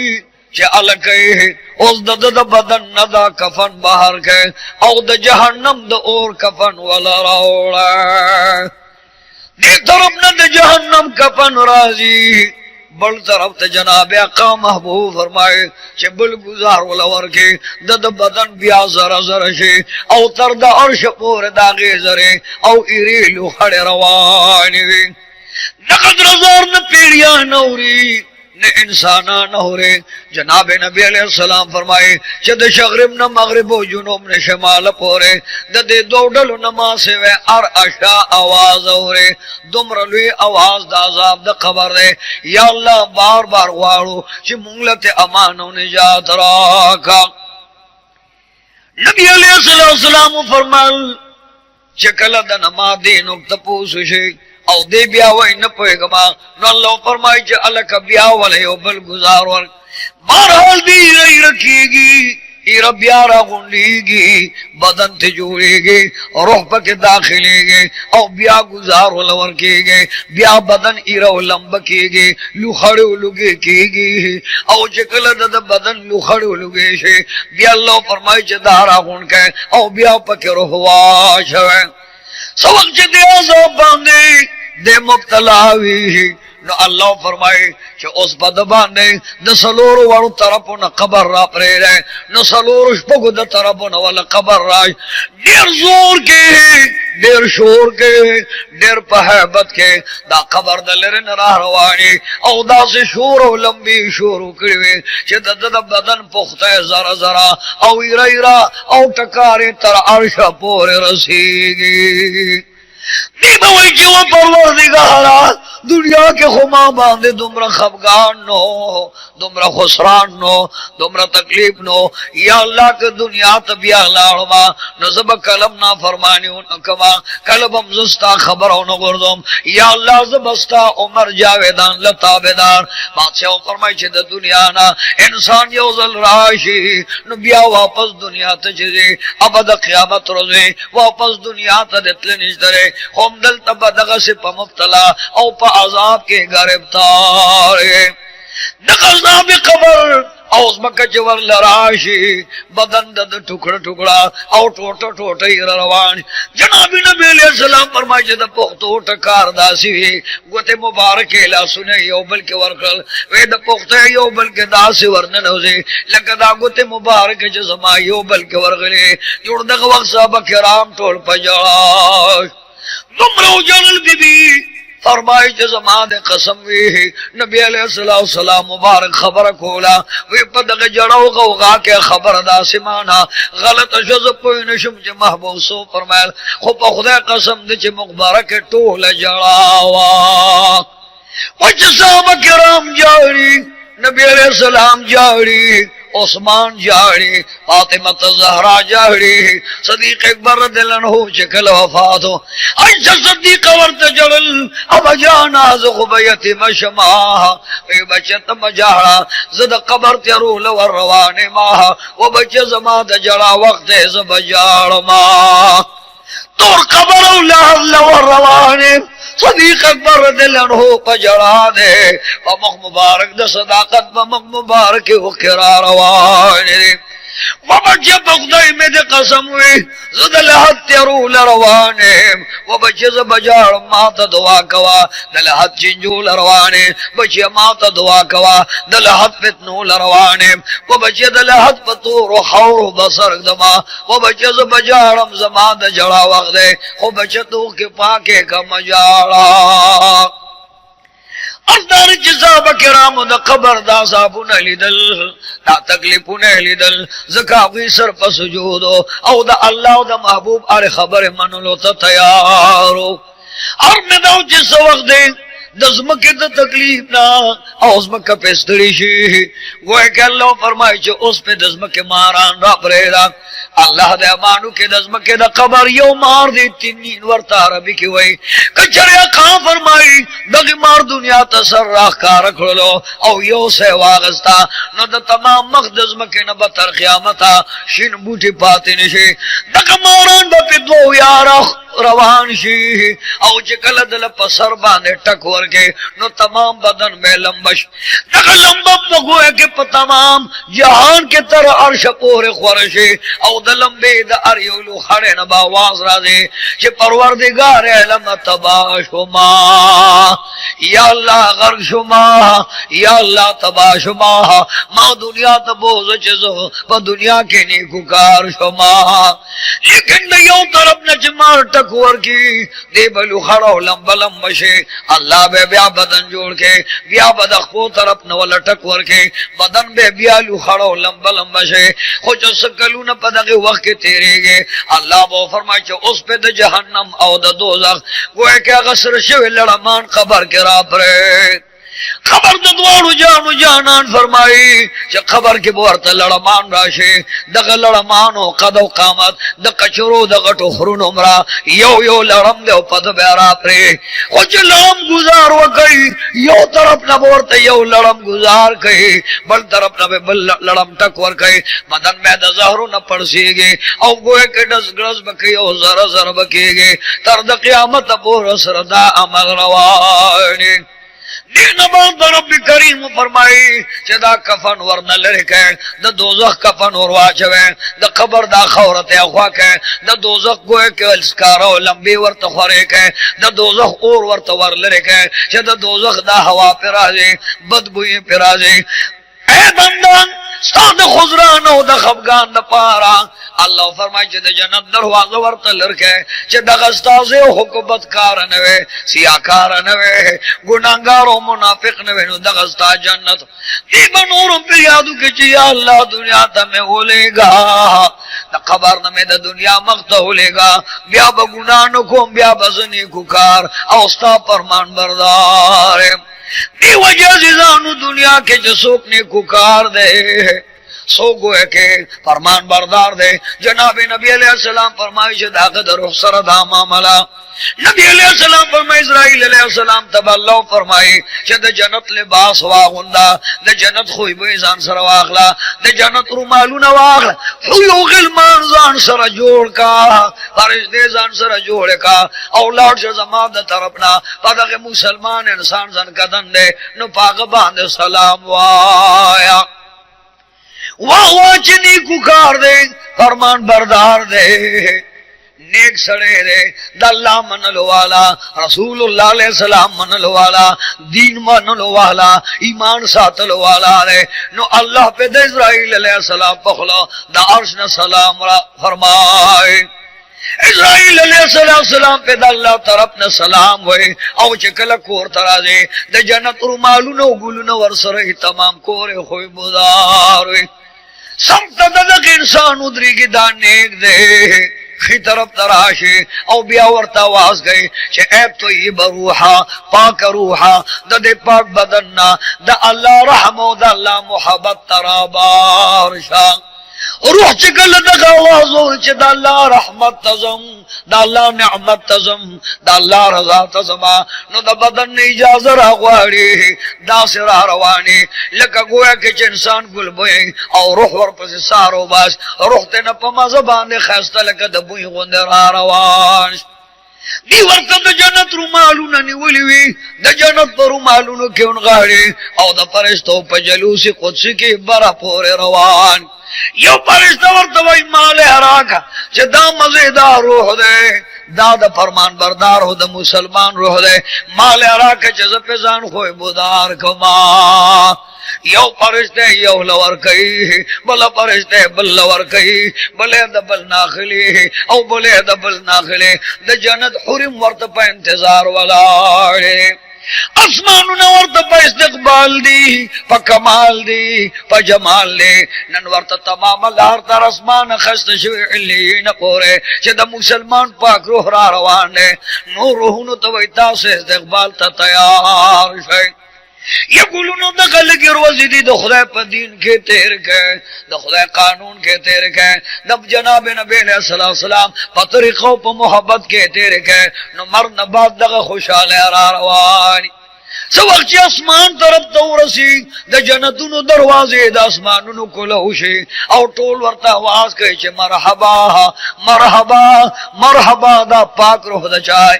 Speaker 1: che अलके उस द बदन नदा कफन बाहर के औ द जहन्नम द और कफन वाला रावड़ा दे तरफ न द जहन्नम कफन राजी बल तरफ ते जनाब आका महबूब फरमाए che बुल गुजार वाला वर के द बदन बिया जरा जरा शे औ तर द अर्श पोर दागे जरे औ इरीलु खड़े रवानी नकद रजार न पीड़िया नौरी ने इंसाना न हो रे जनाब नबी अलैहिस्सलाम फरमाए चद शगरिम न मगरिब जुनूब ने शमाल पोरे ददे दोडल नमा से वे अर अशा आवाज हो रे दुमरलुई आवाज द अजाब द खबर रे या अल्लाह बार बार वाड़ो छि मुंगलत अमानो निजात राका नबी अलैहिस्सलाम फरमाल चकल द नमा दीन तपूस शे औ दे बिया वही न पोएगमा न अल्लाह फरमाई जे अलक बिया वाले ओ बल गुजार वर बहरहाल दी रही रखीगी इरा ब्यारा गुंडीगी बदन ते जोड़ेगी रूह पके दाखिलेगी औ बिया गुजार वाला वर केगे बिया बदन इरा लंब केगे लुखड़े लुगे केगी औ जकल द बदन लुखड़े लुगे से बिया अल्लाह फरमाई जे दारा गुंड के औ बिया पके रूह वाश है सबक जे दे अज़ाब बांधे दे मुब्तला हुई न अल्लाह फरमाए कि उस बदबाने न सलोर वालू तरफ न कबर रा प्रेरे न सलोर शपगु द तरफ न वाला कबर राज देर जोर के देर शोर के देर पहबत के दा कबर द लेरे न राह रवानी औ दा से शोर लंबी शोर करिवे che द बदन पुख्ता जरा जरा औ इरा औ टकारे तर अर्श पोर रसीगी वही जो परवरदिगारा दुनिया के खुमा बांधे दुमरा खफगान नो दुमरा खुसरान नो दुमरा तकलीफ नो या अल्लाह के दुनिया तबिया लाड़मा नजब कलम ना फरमानी कमा कलबम जुस्ता खबर हो न गुरदम या अल्लाह जबस्ता उमर जावेदान लताबेदार बादशाह फरमाई छे द दुनिया ना इंसान योजल राशि नबिया वापस दुनिया तजे अबद क़यामत रोजे वापस दुनिया तदतले निजदरे हमदल तबदग से पमुब्तला औ प अजाब के गिरफ्तार नकज़ना बे कबर औस मक्का जवर लराशी बदन दद टुकड़ा टुकड़ा औ टोटा टोटा रवान जनाब नबी अलैहिस्सलाम फरमाए जद पुख्तो टकार दासी गोते मुबारक ला सुने यो बल के वरकल वे द पुख्ते यो बल के दासी वर्णन होजे लकदा गोते मुबारक ज समा यो बल के वरगले जुड़ द वक्त साहब किराम टोल पजा तुमरो जनल बीबी फरमाई जमाद कसम वे नबी अलैहिस्सलाम मुबारक खबर खोला वे पदग जड़ो गौगा के खबर दा सिमाना गलत जज कोई नशम ज महबूब सो फरमाया खो खुदा कसम दे मुबारक टोल जड़ावा वच साहब किराम जारी नबी अलैहिस्सलाम जारी उस्मान जाड़ी फातिमा ज़हरा जाड़ी सदीक अकबर रदियल्लाहु अन्हु चकल वफात हो आयशा सिद्दीक़ा वर्त जलल अब जाना ज़ुबयति मशमा ए बचत मजाड़ा जद कबर तरूल वर रवाने मा वो बचे जमात जड़ा वक्त ज़ बजाड़ मा तोर कबर ला वर रवाने सदीक अकबर रदियल्लाहु अन्हु पजड़ा दे पमख मुबारक द सदाकत पमख मुबारक वो किरार वाने وبچه بخدای میں دے قسم ہوئی زد لحد تیرو لروانیم وبچه ز بجار ماتا دعا کوا دلحد چنجو لروانیم بچه ماتا دعا کوا دلحد فتنو لروانیم وبچه دلحد پتور و خور و بسر دما وبچه ز بجارم زمان دا جڑا وقت دے وبچه تو کے پاکے کا مجارا اندر جزاب کرام دا قبر دا صابون لیدل دا تکلیفون لیدل زکاوی سر پا سجودو او دا اللہ و دا محبوب آر خبر منلو تا تیارو اور میں داو جس وقت دے دزمکی دا تکلیف نا او ازمکا پیستری شی گوئے کہ اللہ فرمائی چھو اس پہ دزمکی ماران را پریدا اللہ دے امانو کے دزمکی دا قبر یو مار دی تینین ورطا عربی کی وئی کچھریا خان فرمائی دغی مار دنیا تسر راہ کارکھلو او یو سے واغستا نو دا تمام مخ دزمکی نبا تر قیامتا شن بوٹی پاتی نشی دغی ماران با پی دو یارخ روان شی او چکل دل پسر باندے ٹکور کے نو تمام بدن میں لمبش دغی لمبب بگوئے کے پا تمام جہان کے تر عرش پور خورشی او دا لمبے دا اریولو خڑے نبا آواز را دے چھ پروردگار علم تباہ شما یا اللہ غرق شما یا اللہ تباہ شما ما دنیا تبوز چیزو پا دنیا کے نیکوکار شما لیکن دیو طرف نچمار ٹکور کی دے بلو خڑو لمب لمبشے اللہ بے بیا بدن جوڑ کے بیا بدخپو طرف نوال ٹکور کے بدن بے بیالو خڑو لمب لمبشے خوچ سکلون پدغی وقت کے تیرے گے اللہ وہ فرمائے چھو اس پہ دا جہنم او دا دوزخ گوئے کہ غصر شوی لڑمان خبر کے را پرے خبر ددوارو جانو جانان فرمائی چھ خبر کی بورتا لڑمان راشے دغ لڑمانو قد و قامت دغ کچرو دغٹو خرون عمرہ یو یو لڑم دے و پد بیارا پرے خوچ لڑم گزار وکئی یو طرف نبورتا یو لڑم گزار کئی بل طرف نبے بل لڑم ٹکور کئی مدن میں دا زہرو نپڑسی گے او گوئے کے ڈس گرس بکی او زر زر بکی گے تر دا قیامت بور سردا عمل روانی دین بات رب کریم فرمائی چه دا کفن ورن لرکے دا دوزخ کفن ورواچوے دا قبر دا خورت اخواکے دا دوزخ گوئے کے السکارو لمبی ورت خورکے دا دوزخ اور ورت ور لرکے چه دا دوزخ دا ہوا پیرازے بدبوئی پیرازے اے بندان ستاد خزران او دا خفگان دا پارا اللہ فرمائی چه دا جنت دروازه ورط لرکے چه دا غستازے و حکومت کار نوے سیاکار نوے گناہگار و منافق نوے نو دا غستا جنت دیبا نورم پر یادو کہ چه یا اللہ دنیا تا میں ہولے گا دا قبر نمی دا دنیا مغتا ہولے گا بیا با گناہ نکوم بیا با زنی ککار اوستا پرمان بردار دی وجہ عزیزانو دنیا کے جسوک نے ککار دے سو گوئے کے فرمان بردار دے جناب نبی علیہ السلام فرمائش داغد روح سر داما ملا نبی علیہ السلام فرمائی اسرائیل علیہ السلام تب اللہ فرمائی چہ دا جنت لباس واغندا دا جنت خوی بیزان سر واغلا دا جنت رومالون واغلا خویو غلمان زان سر جوڑ کا فرش دے زان سر جوڑ کا اولاد شا زمان دا طرفنا پدغ مسلمان انسان زن کدن دے نو پاک باند سلام وایا واہ چنی ککار دے فرمان بردار دے نیک سڑے دے دا اللہ منلو والا رسول اللہ علیہ السلام منلو والا دین منلو والا ایمان ساتلو والا دے نو اللہ پہ دے اسرائیل علیہ السلام پخلا دا عرش نے سلام فرمائے اسرائیل علیہ السلام پہ دا اللہ طرف نے سلام ہوئے او چکل کور ترازے دا جنت رومالونو گلونو ورسرے تمام کورے خوی بودار ہوئے سمت ددق انسان ادری کی دا نیک دے خی طرف تراشے او بیا ورطا واز گئے چھے ایب تو یہ بروحا پاک روحا دا دے پاک بدننا دا اللہ رحمو دا اللہ محبت ترابارشا روح چکل دقا آوازو چھ دا اللہ رحمت تزم دا اللہ نعمت تزم دا اللہ رضا تزما نو دا بدن اجازہ را غواری دا سرا روانی لکا گویا کچھ انسان گل بوئی او روح ورپس سارو باس روح تینا پا مزبان خیستا لکا دا بوئی غند را روان دی ورته د جنت رومالونه نیولې وي د جنت په رومالونو کې ونغاړي او د فرشتو په جلوس قدسي کې بره پورې روان یو فرشته ورته وایي مال راکه چې دا مزیدار روح دی دا د فرمان بردار هو د مسلمان روح دی مال راکه چې زه په ځان خوې بودار کما یو فرشته یو لور کوي بل فرشته بل لور کوي بل د بل ناخلي او بل د بل ناخلي د جنت حرم ورته په انتظار ولاړ اسمانونه ورته په استقبال دي په کمال دي په جمال دي نن ورته تمام لار تر اسمان خسته شوی علین پوره چې د مسلمان پاک روح را روان دي نور روحونو ته وای تاسو استقبال ته تیار شئ یقولون د خلک روزي دي د خدای په دین کې تیر کې د خدای قانون کې تیر کې د جناب نبی علیہ السلام په طریقو په محبت کې تیر کې نو مرنه بعد دغه خوشاله را رواني سو وخت چې اسمان طرف ته ورسي د جنتونو دروازې د اسمانونو کوله شي او ټول ورته आवाज کوي چې مرحبا مرحبا مرحبا دا پاک روح د چای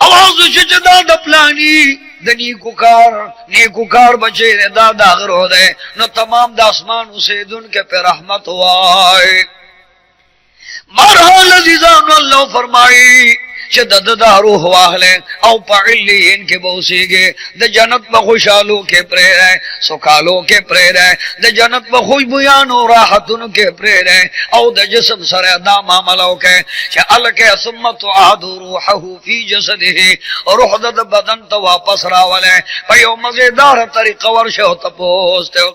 Speaker 1: आवाज چې دا د پلاني د نیکو کار بچے دا داغر ہو دے نو تمام دا اسمان اسیدن کے پہ رحمت ہوائے مرحال عزیزان اللہ فرمائی چې د روح واهله او په علین کې بوسیږي د جنت په خوشالو کې پرې ده سوکالو کې پرې ده د جنت په خوشبویانو راحتونو کې پرې ده او د جسم سره دا معاملو کې چې الکه ثم تعاد روحه فی جسده روح د بدن ته واپس راوله په یو مزیدار طریقه ورشه ته پوسته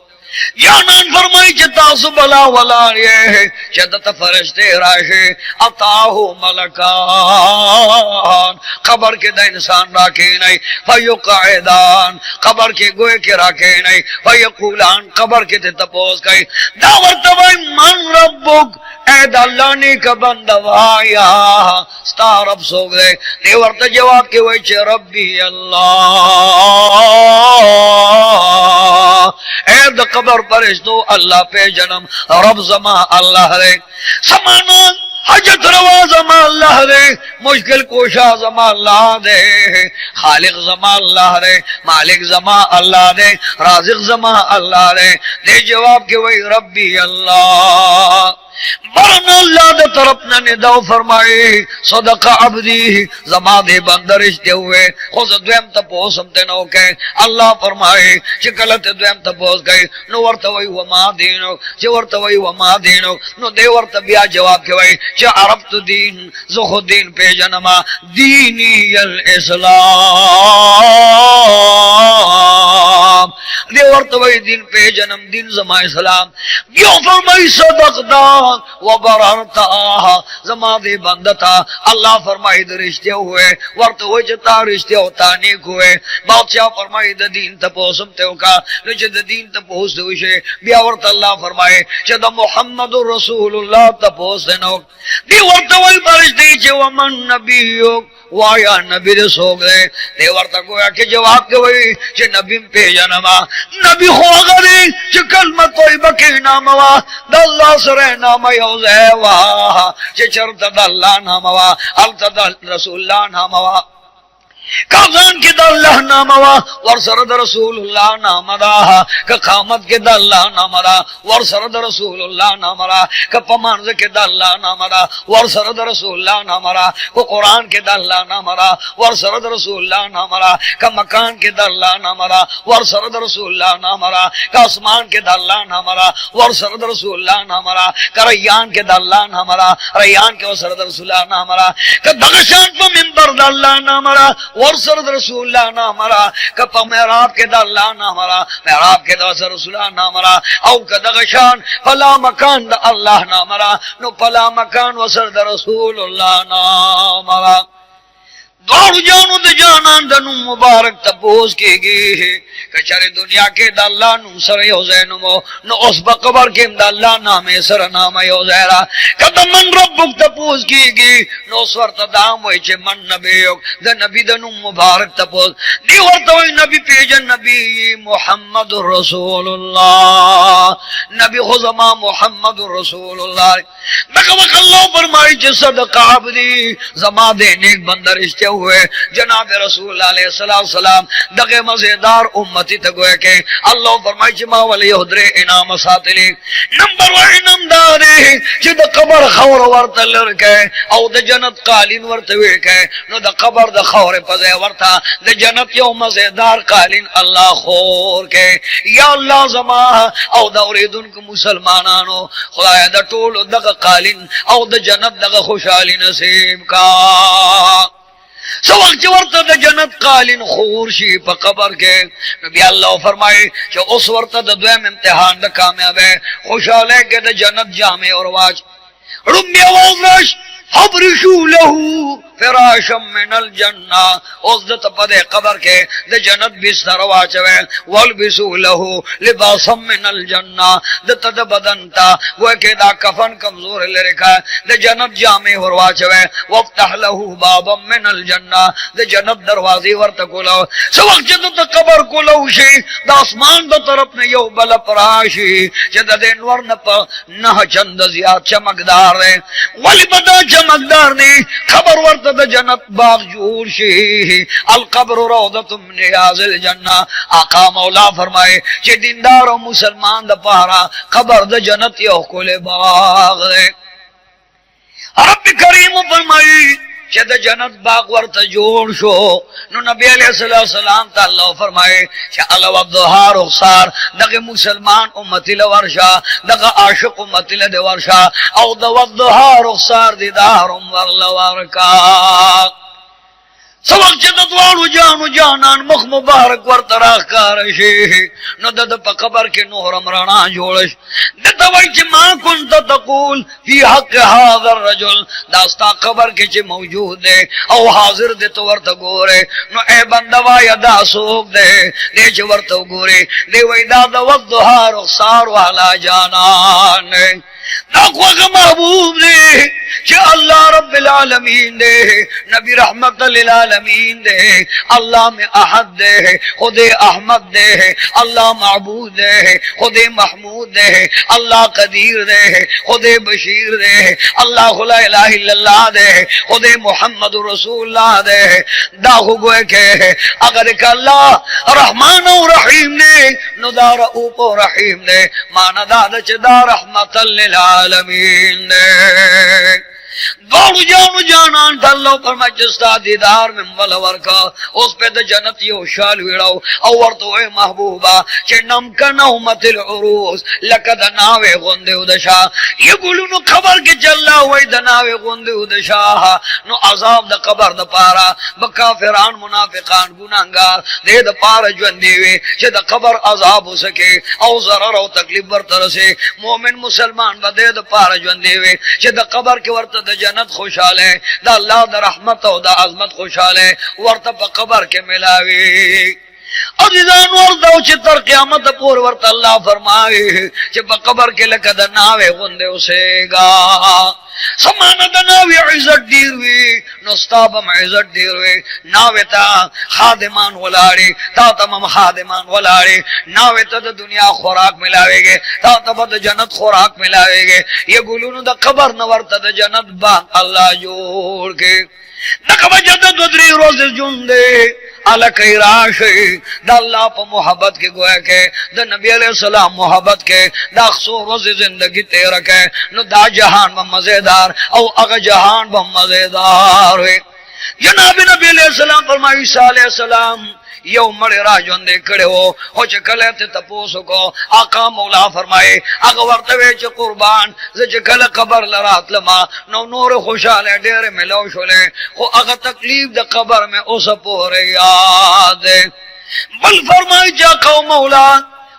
Speaker 1: جانان فرمائی چې تاسو بلا ولاړې چې د فرشته راشي اتاهو ملکان قبر کې د انسان راکې نه فیقعدان قبر کې گوئے کې راکې نه فیقولان قبر کې ته تپوس کوي دا ورته وای من ربک اے د الله نیک بندوا یا ستا رب څوک دی دی ورته جواب کې وای چې ربي الله اے د قبر فرشتو اللہ پہ جنم رب زما اللہ دے سمانا حجت روا زما اللہ دے مشکل کوشا زما اللہ دے خالق زما اللہ دے مالک زما اللہ دے رازق زما اللہ دے دے جواب کے وہی ربی اللہ برن اللہ دے طرفنا نداو فرمائی صدق عبدی زما دے بندرش دے ہوئے خوز دویم تا پوسم تے نو کے اللہ فرمائی چکلت دویم تا پوس گئی نو ورطوئی وما دینو چی ورطوئی وما دینو نو دے ورط بیا جواب کے وئی چی عربت دین زخو دین پہ جنما دینی الاسلام دے ورطوئی دین پہ جنم دین زما اسلام دیو فرمائی صدق دا وبررتا زما دے بندتا اللہ فرمائی دا رشتے ہوئے ورط ہوئے جتا رشتے ہوتا نیک ہوئے بادشاہ فرمائی دا دین تا پوسم تے ہوکا نچے دا دین تا پوس دے ہوئے بیا ورط اللہ فرمائی چے دا محمد رسول اللہ تا پوس دے نوک دی ورط ہوئے برشتے چے ومن نبیوک وایا نبی دے سوگ دے دے ورطا گویا کہ جواب کے وئی چے نبی پہ جنما نبی خواغا دے چے کلمت طیبہ کے ناموا دا اللہ سرے نام یوزے واہ چے چرتا دا اللہ ناموا علتا دا رسول اللہ ناموا کازان کے دا اللہ ناموا ورسرد رسول اللہ نامدا کہ قامت کے دا اللہ نامدا ورسرد رسول اللہ نامدا کہ پمانز کے دا اللہ نامدا ورسرد رسول اللہ نامدا کہ قرآن کے دا اللہ نامدا ورسرد رسول اللہ نامدا کہ مکان کے دا اللہ نامدا ورسرد رسول اللہ نامدا کہ اسمان کے دا اللہ نامدا ورسرد رسول اللہ نامدا کہ ریان کے دا اللہ نامدا ریان کے ورسرد رسول اللہ نامدا کہ دغشان پا منبر دا اللہ نامدا ورسرد رسول اللہ نامرا کپا محراب کے دا اللہ نامرا محراب کے دا رسول اللہ نامرا او کدغشان پلا مکان دا اللہ نامرا نو پلا مکان وسرد رسول اللہ نامرا دوڑ جانو دا جانان دا نم مبارک تپوس کی گی کچھر دنیا کے دا اللہ نم سر یوزے نمو نو اس بقبر کم دا اللہ نام سر نام یوزے را کتا من ربک تپوس کی گی نو سور تدام وی چے من نبیوک دا نبی دا نم مبارک تپوس دی ورطوئی نبی پیجن نبی محمد رسول اللہ نبی خزما محمد رسول اللہ नकवक अल्लाह फरमाई जे सदका अब्दी जमा दे नेक बंदर रिश्ते हुए जनाब रसूल अलैहिस्सलाम दगे मजेदार उम्मती तगोए के अल्लाह फरमाई जे मा वली हुद्रे इनाम सातली नंबर 1 इनाम दारे जे द कबर खौर वर्त लरके औ द जन्नत कालीन वर्त वे के नो द कबर द खौर पजे वर्ता द जन्नत यो मजेदार कालीन अल्लाह खोर के या अल्लाह जमा औ द औरीदुन को मुसलमानानो खुदा द टोल द कालीन औ द जन्नत द खुशहाली नसीब का सो वक्त वर्त द जन्नत कालीन खूरशी प कबर के नबी अल्लाह फरमाए कि उस वर्त द द्वम इम्तिहान द कामयाब है खुशहाले के द जन्नत जामे और वाज रुम्य वज़श फबरिशू लहू फिराशम मिनल जन्ना उस दत पदे कबर के द जन्नत बिस्तर वाचवे वलबिसू लहू लिबासम मिनल जन्ना दत द बदनता वो के दा कफन कमजोर ले रखा द जन्नत जामे और वाचवे वफ्तह लहू बाबम मिनल जन्ना द जन्नत दरवाजे वर्त कोलो सो वक्त द कबर कोलो शे द आसमान द तरफ ने यो बल पराशी जद दे नवर न प न चंद जिया चमकदार है वली बदा चमकदार ने खबर वर्त द जन्नत बाग जूरशी अल कब्र रौदतुम मिन रियाजिल जन्ना आका मौला फरमाए जे दीनदार और मुसलमान द पहरा खबर द जन्नत यो कोले बाग है रब करीम फरमाई जे द जन्नत बाग वर्त जोड़ शो नो नबी अलैहिस्सलाम ता अल्लाह फरमाए कि अल वदहार उसार दगे मुसलमान उम्मती ल वर्षा दगे आशिक उम्मती ल दे वर्षा औ द वदहार उसार दीदार वल वरका सबक जदत वालू जानू जानान मुख मुबारक वर तराख कारशे न दद प कबर के नोहरम राणा जोड़श दत वच मा कुंत तकूल फी हक हाज़र रजुल दास्ता कबर के चे मौजूद है औ हाजिर दे तो वर्त गोरे न ए बंदवा यदा सोक दे च वर्त गोरे दे वैदा द वदहार सार वाला जानान दाखवा का महबूब दे कि अल्लाह रब्बिल आलमीन दे नबी रहमत लिल आलमीन दे अल्लाह में अहद दे खुदे अहमद दे अल्लाह माबूद दे खुदे महमूद दे अल्लाह कदीर दे खुदे बशीर दे अल्लाह ला इलाहा इल्लल्लाह दे खुदे मुहम्मद रसूलुल्लाह दे दाखु गोए के अगर के अल्लाह रहमान और रहीम ने नदार ऊप और रहीम दे माना दाद चदा रहमत लिल आलमीन ने दौड़ जानू जानान अल्लाह फरमाए जिसका दीदार में मलवर का उस पे द जन्नत यो शाल विड़ाओ और तो ए महबूबा che nam kana umatil urus lakad nawe gonde udasha ये गुलू नो खबर के चल्ला हुई दनावे गुंदे उदशा नो अजाब द कबर द पारा बका फिरान मुनाफिकान गुनाहगार दे द पारा जंदीवे जे द कबर अजाब हो सके औ जरर औ तकलीफ बरतर से मोमिन मुसलमान बदे द पारा जंदीवे जे द कबर के वर्त द जन्नत खुशहाल है द अल्लाह द रहमत औ द अजमत खुशहाल है वर्त प कबर के मिलावे अजीजान और दो चितर क़यामत पूर वर्त अल्लाह फरमाए जे कबर के लकद नावे गुंदे उसेगा समान दनावे इज्जत दीरवे नस्ताब में इज्जत दीरवे नावे ता खादिमान वलाड़े ता तमाम खादिमान वलाड़े नावे ता दुनिया खुराक मिलावेगे ता तब जन्नत खुराक मिलावेगे ये गुलून द खबर न वर्त द जन्नत बा अल्लाह जोड़ के नकब जद दुदरी रोज जुंदे अल कैराशे द अल्लाह प मोहब्बत के गोया के द नबी अलैहि सलाम मोहब्बत के द अक्सो रोज जिंदगी तेरा के नो दा जहान में मजेदार औ अग जहान में मजेदार है जनाब नबी अलैहि सलाम फरमाई ईसा अलैहि सलाम यो मरे राजोंदे खड़े हो चकले ते तपोसो को आका मौला फरमाए अग वर्तवे च कुर्बान ज चकल कबर लरात लमा नो नूर खुशाले डेरे में लो शोले हो अग तकलीफ द कबर में उस पोरे याद बल फरमाए जा कौ मौला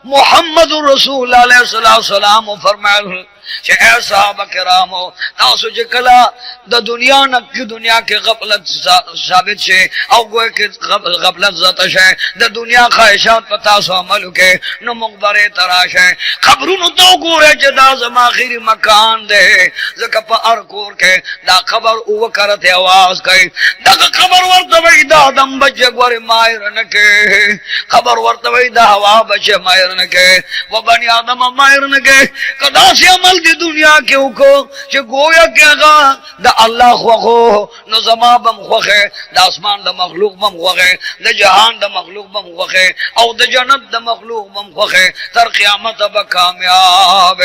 Speaker 1: मोहम्मद रसूल अलैहि सलाम फरमाए che sahaba kiramo tasu je kala da dunya na ki dunya ke ghaflat sabit she au goe ke ghaflat zata she da dunya khahishat pata so amal ke no muqbare tarash hai khabrun to gore je da zama akhiri makan de zakapa ar kor ke da khabar u karate awaz kai da khabar warta vai da dam bajje gore mair na ke khabar warta vai da hawa bajje mair na ke wa bani adam mair na ke kada se amal دی دنیا کې وکړو چې گویا کې هغه د الله خوخو نو زما بم خوخه د اسمان د مخلوق بم خوخه د جهان د مخلوق بم خوخه او د جنت د مخلوق بم خوخه تر قیامت به کامیاب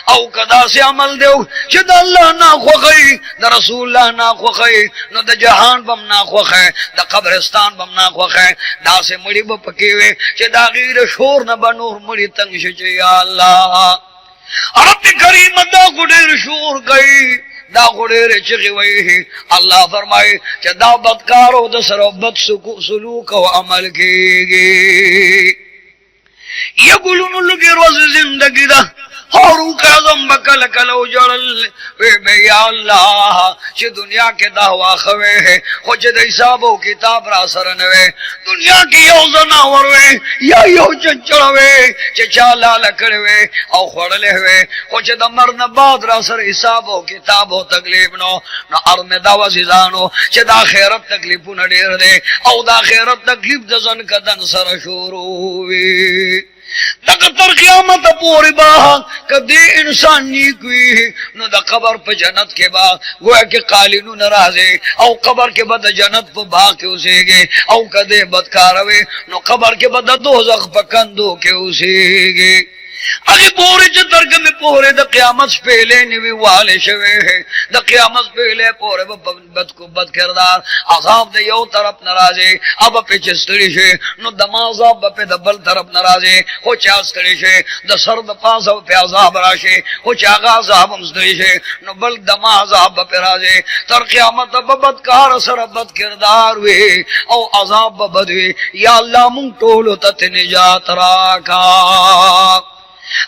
Speaker 1: او کدا سي عمل دیو چې د الله نه خوخه د رسول الله نه خوخه نو د جهان بم نه خوخه د قبرستان بم نه خوخه دا سه مړي به پکې وي چې دا غیر شور نه بنور مړي تنگ شي چې یا الله رب کریم دا ګډر شور کوي دا ګډر چې وي الله فرمایي چې دا بدکارو د سره بد سلوک او عمل کیږي یقولون لګي روز زندگی دا فاروق اعظم بکل کلو جړل وی بے یا الله چې دنیا کې دا واخوي خو چې د حساب او کتاب را سره نه وي دنیا کې یو زنا وروي یا یو چچړوي چې چاله لکړوي او خړلې وي خو چې د مرنه بعد را سره حساب او کتاب او تکلیف نو ارمه دا وزیدانو چې د آخرت تکلیفونه ډېر دي او د آخرت تکلیف د ځن کدن سره شروع وي لکه تر قیامت پورې با کدی انسان نیکوي نو د قبر په جنت کې با گویا کې قالینون راځي او قبر کې به د جنت په باغ کې اوسېږي او کدی بدکاروي نو قبر کې به د دوزخ په کندو کې اوسېږي اگه پوری چه درگم پوری دا قیامت پہلے نوی والے شوے دا قیامت پہلے پوری بد کو بد کردار عذاب دا یو طرف نرازے اب پی چستری شے نو دما عذاب پی دا بل طرف نرازے خو چاستری شے دا سر دا پاس پی عذاب راشے خو چاگا عذاب امستری شے نو بل دما عذاب پی رازے تر قیامت بدکار سر بد کردار وی او عذاب بدوی یا اللہ من طولو تت نجات راکا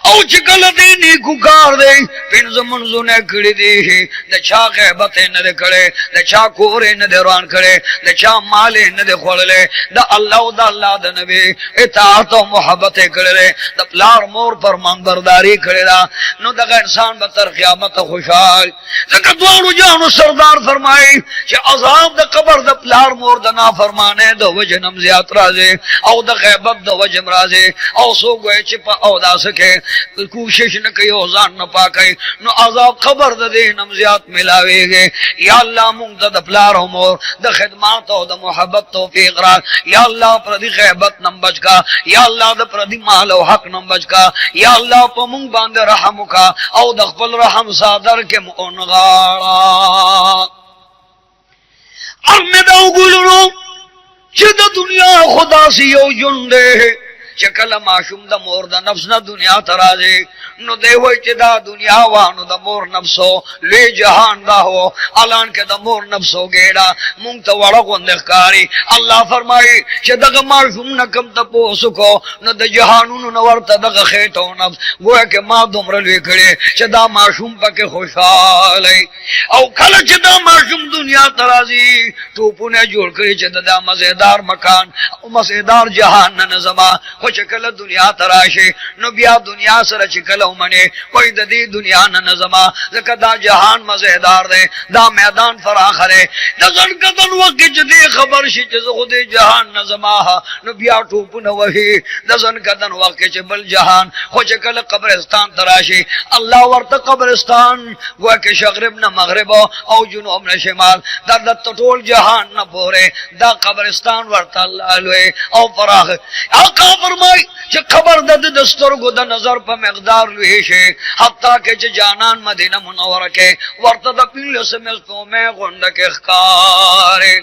Speaker 1: او چکل دی نیکو کار دی پینز منزو نے کڑی دی دا چا غیبت ندے کڑے دا چا کورے ندے روان کڑے دا چا مالے ندے خوڑلے دا اللہ و دا اللہ دا نبی اطاعت و محبت کڑلے دا پلار مور پر منبرداری کڑے دا نو دا انسان بطر قیامت خوشحال لکہ دوارو جانو سردار فرمائی چی عذاب دا قبر دا پلار مور دا نا فرمانے دا وجہ نمزیات رازے او دا غیبت دا وجہ مرازے او سو گوئے چی پا او دا سکے کوشش نہ کئی اوزان نہ پاکئی نو عذاب خبر دا دے نمزیات ملاوے گے یا اللہ مونگ دا پلار امور دا خدمات و دا محبت توفیق را یا اللہ پر دی غیبت نم بچ کا یا اللہ دا پر دی مال و حق نم بچ کا یا اللہ پر مونگ باند رحم کا او دا خپل رحم صادر کے مؤن غارا ارمی دا گلنو چھ دا دنیا خدا سی یو جندے چکل معشوم دا مور دا نفس نا دنیا ترازے نو دے ہوئی چی دا دنیا وانو دا مور نفسو لے جہان دا ہو علان کے دا مور نفسو گیڑا مونگتا وڑا گوندخکاری اللہ فرمائی چی دا معشوم نکم تا پوسکو نو دا جہانونو نورتا دا خیٹو نفس گویا کہ ما دمرلوی کڑے چی دا معشوم پا کے خوشحالی او کل چی دا معشوم دنیا ترازی توپو نے جوڑ کری چی دا مزیدار مکان او مزیدار جہان نظما چکل دنیا تراشے نو بیا دنیا سر چکل امنے کوئی دا دی دنیا نظما زکر دا جہان مزیدار دے دا میدان فراخ دے نظر کتن وقت جدی خبر شی چیز خود جہان نظما نو بیا ٹوپ نوہی نظر کتن وقت چی بل جہان خو چکل قبرستان تراشے اللہ ورط قبرستان گوہ کہ شغرب نہ مغرب او جنوب نہ شمال دا تطول جہان نہ پورے دا قبرستان ورط اللہ لوے او فراخ آقا فرمائی چھ خبر دد دستر گو دا نظر پا مقدار لویشے حتیٰ کہ چھ جانان مدینہ منور کے ورطا دا پیل سمستو میں غندک اخکارے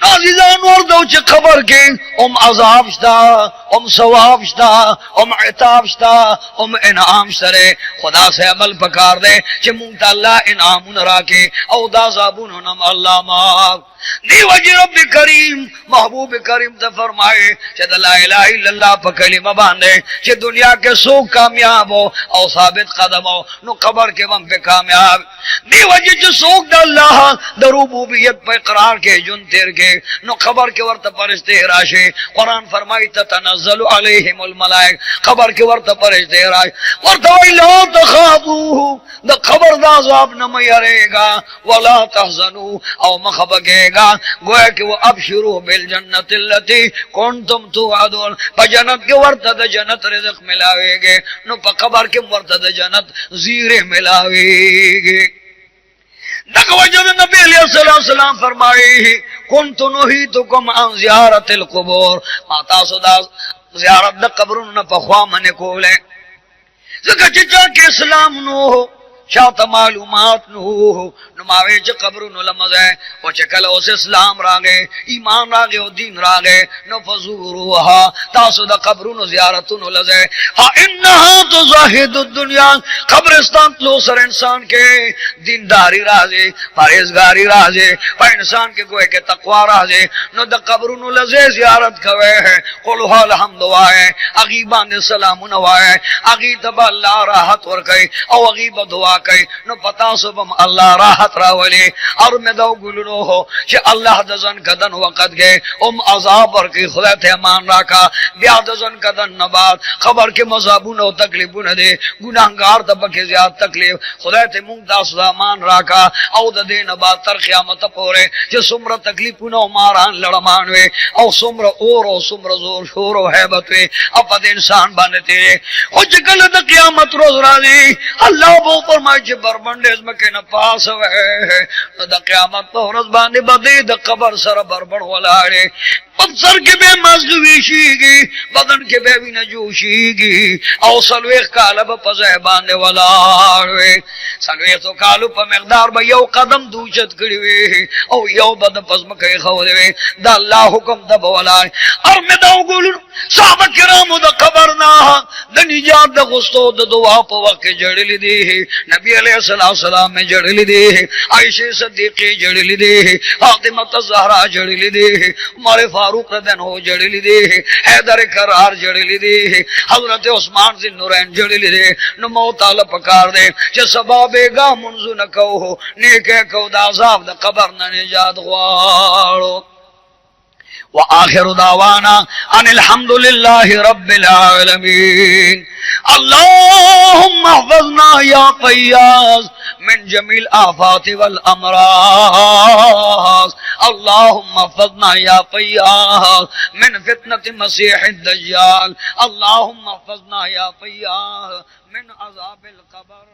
Speaker 1: عزیزان وردو چھ خبر کے عذاب شتا ثواب شتا عتاب شتا انعام شترے خدا سے عمل پکار دے چھ مونگتا اللہ انعامون راکے او دا عذابون نم اللہ ماف دی وجہ رب کریم محبوب کریم تا فرمائے چہ لا الہ الا اللہ پا کلمہ باندے چہ دنیا کے سو کامیاب ہو او ثابت قدم ہو نو قبر کے من پہ کامیاب دی وجہ چہ سوک دا اللہ دا ربوبیت پہ اقرار کے جن تیر کے نو قبر کے ورطہ پرشتے راشے قرآن فرمائی تتنزل علیہم الملائک قبر کے ورطہ پرشتے راشے ورطہ وی لا تخافوہ دا قبر دا عذاب نمی رہے گا ولا تحزنو او مخبگے जाएगा, गोया कि वो अबशिरू बिल जन्नत लती कुंतुम तुअदून, प जन्नत के वर्तद जन्नत रिज़्क़ मिलावेगे, नो प कबर के वर्तद जन्नत ज़ीरे मिलावेगे। नकवजद नबी अलैहिस्सलाम फरमाए कुंतु नुहीतुकुम अन ज़ियारतिल क़ुबूर, माता सुदा ज़ियारत द कब्रुन न पख्वा मने कोले ज़का चिचा के इस्लाम नो शात मालूमात नो नुमावे च कब्र नो लमज़े ओ चकल उस इस्लाम रागे ईमान रागे ओ दीन रागे नो फज़ूरुहा तासु द कब्र नो ज़ियारत नो लज़े हा इन्नहा तुज़ाहिदु दुनिया, कब्रिस्तान लो सर इंसान के दीनदारी राजे परहेज़गारी राजे पर इंसान के गोए के तक़वा राजे नो द कब्र नो लज़े ज़ियारत कवे है कुल हाल हमद वाए अगीबा ने सलाम नवाए अगी तब अल्लाह राहत वर कई औ अगीब दुआ कई नो पता सुबम अल्लाह राहत रावले और में दो गुलनो हो कि अल्लाह दजन कदन वक़्त गए अज़ाब और की खुदा थे मान रखा ब्या दजन कदन नबाद खबर के मज़ाबू नो तकलीफू न दे गुनाहगार तब के ज्यादा तकलीफ खुदा थे मुंगदा सुदा मान रखा औ दे नबाद तर क़यामत पोरे जे सुमर तकलीफू नो मारान लड़मान वे औ सुमर और सुमर जोर शोर हैबत वे अपद इंसान बने तेरे ओ जकल द क़यामत रोज राजी अल्लाह वो फरमाए जे बरबंडेज में के न पास है द क़यामत तो रोज बांधे बदे द कब्र सर बरबण वलाड़े सर के बे मज़गवीशीगी बदन के बे भी न जोशीगी औ सलवे कालब पज़े बांधे वलाड़े सलवे तो कालू प मकदार ब यो कदम दूचत कड़वे औ यो बद पज़म के खवदे द अल्लाह हुक्म दब वलाड़े और में दो गुल साहब किराम द खबर ना द निजात द गुस्तो द दुआ प वक्त जड़ली दे नबी अलैहिस्सलाम में जड़ली दे आयशा सिद्दीक़ी जड़ली दे फातिमा ज़हरा जड़ली दे उमर फारूक रदन हो जड़ली दे हैदर करार जड़ली दे हजरत उस्मान ज़िन्नुरैन जड़ली दे न मौत आल पकार दे जे सबाबेगा मुंजु न कहो नेके को द अज़ाब द कब्र न निजात वालो व आखिर दावाना अनिल हम्दुलिल्लाहि रब्बिल आलमीन। अल्लाहुम्मा हफ़ज़ना या फ़य्याज़ मिन जमील आफ़ाति वल अमराज़, अल्लाहुम्मा हफ़ज़ना या फ़य्याज़ मिन फ़ितनति मसीहिद दज्जाल, अल्लाहुम्मा हफ़ज़ना या फ़य्याज़ मिन अज़ाबिल क़ब्र।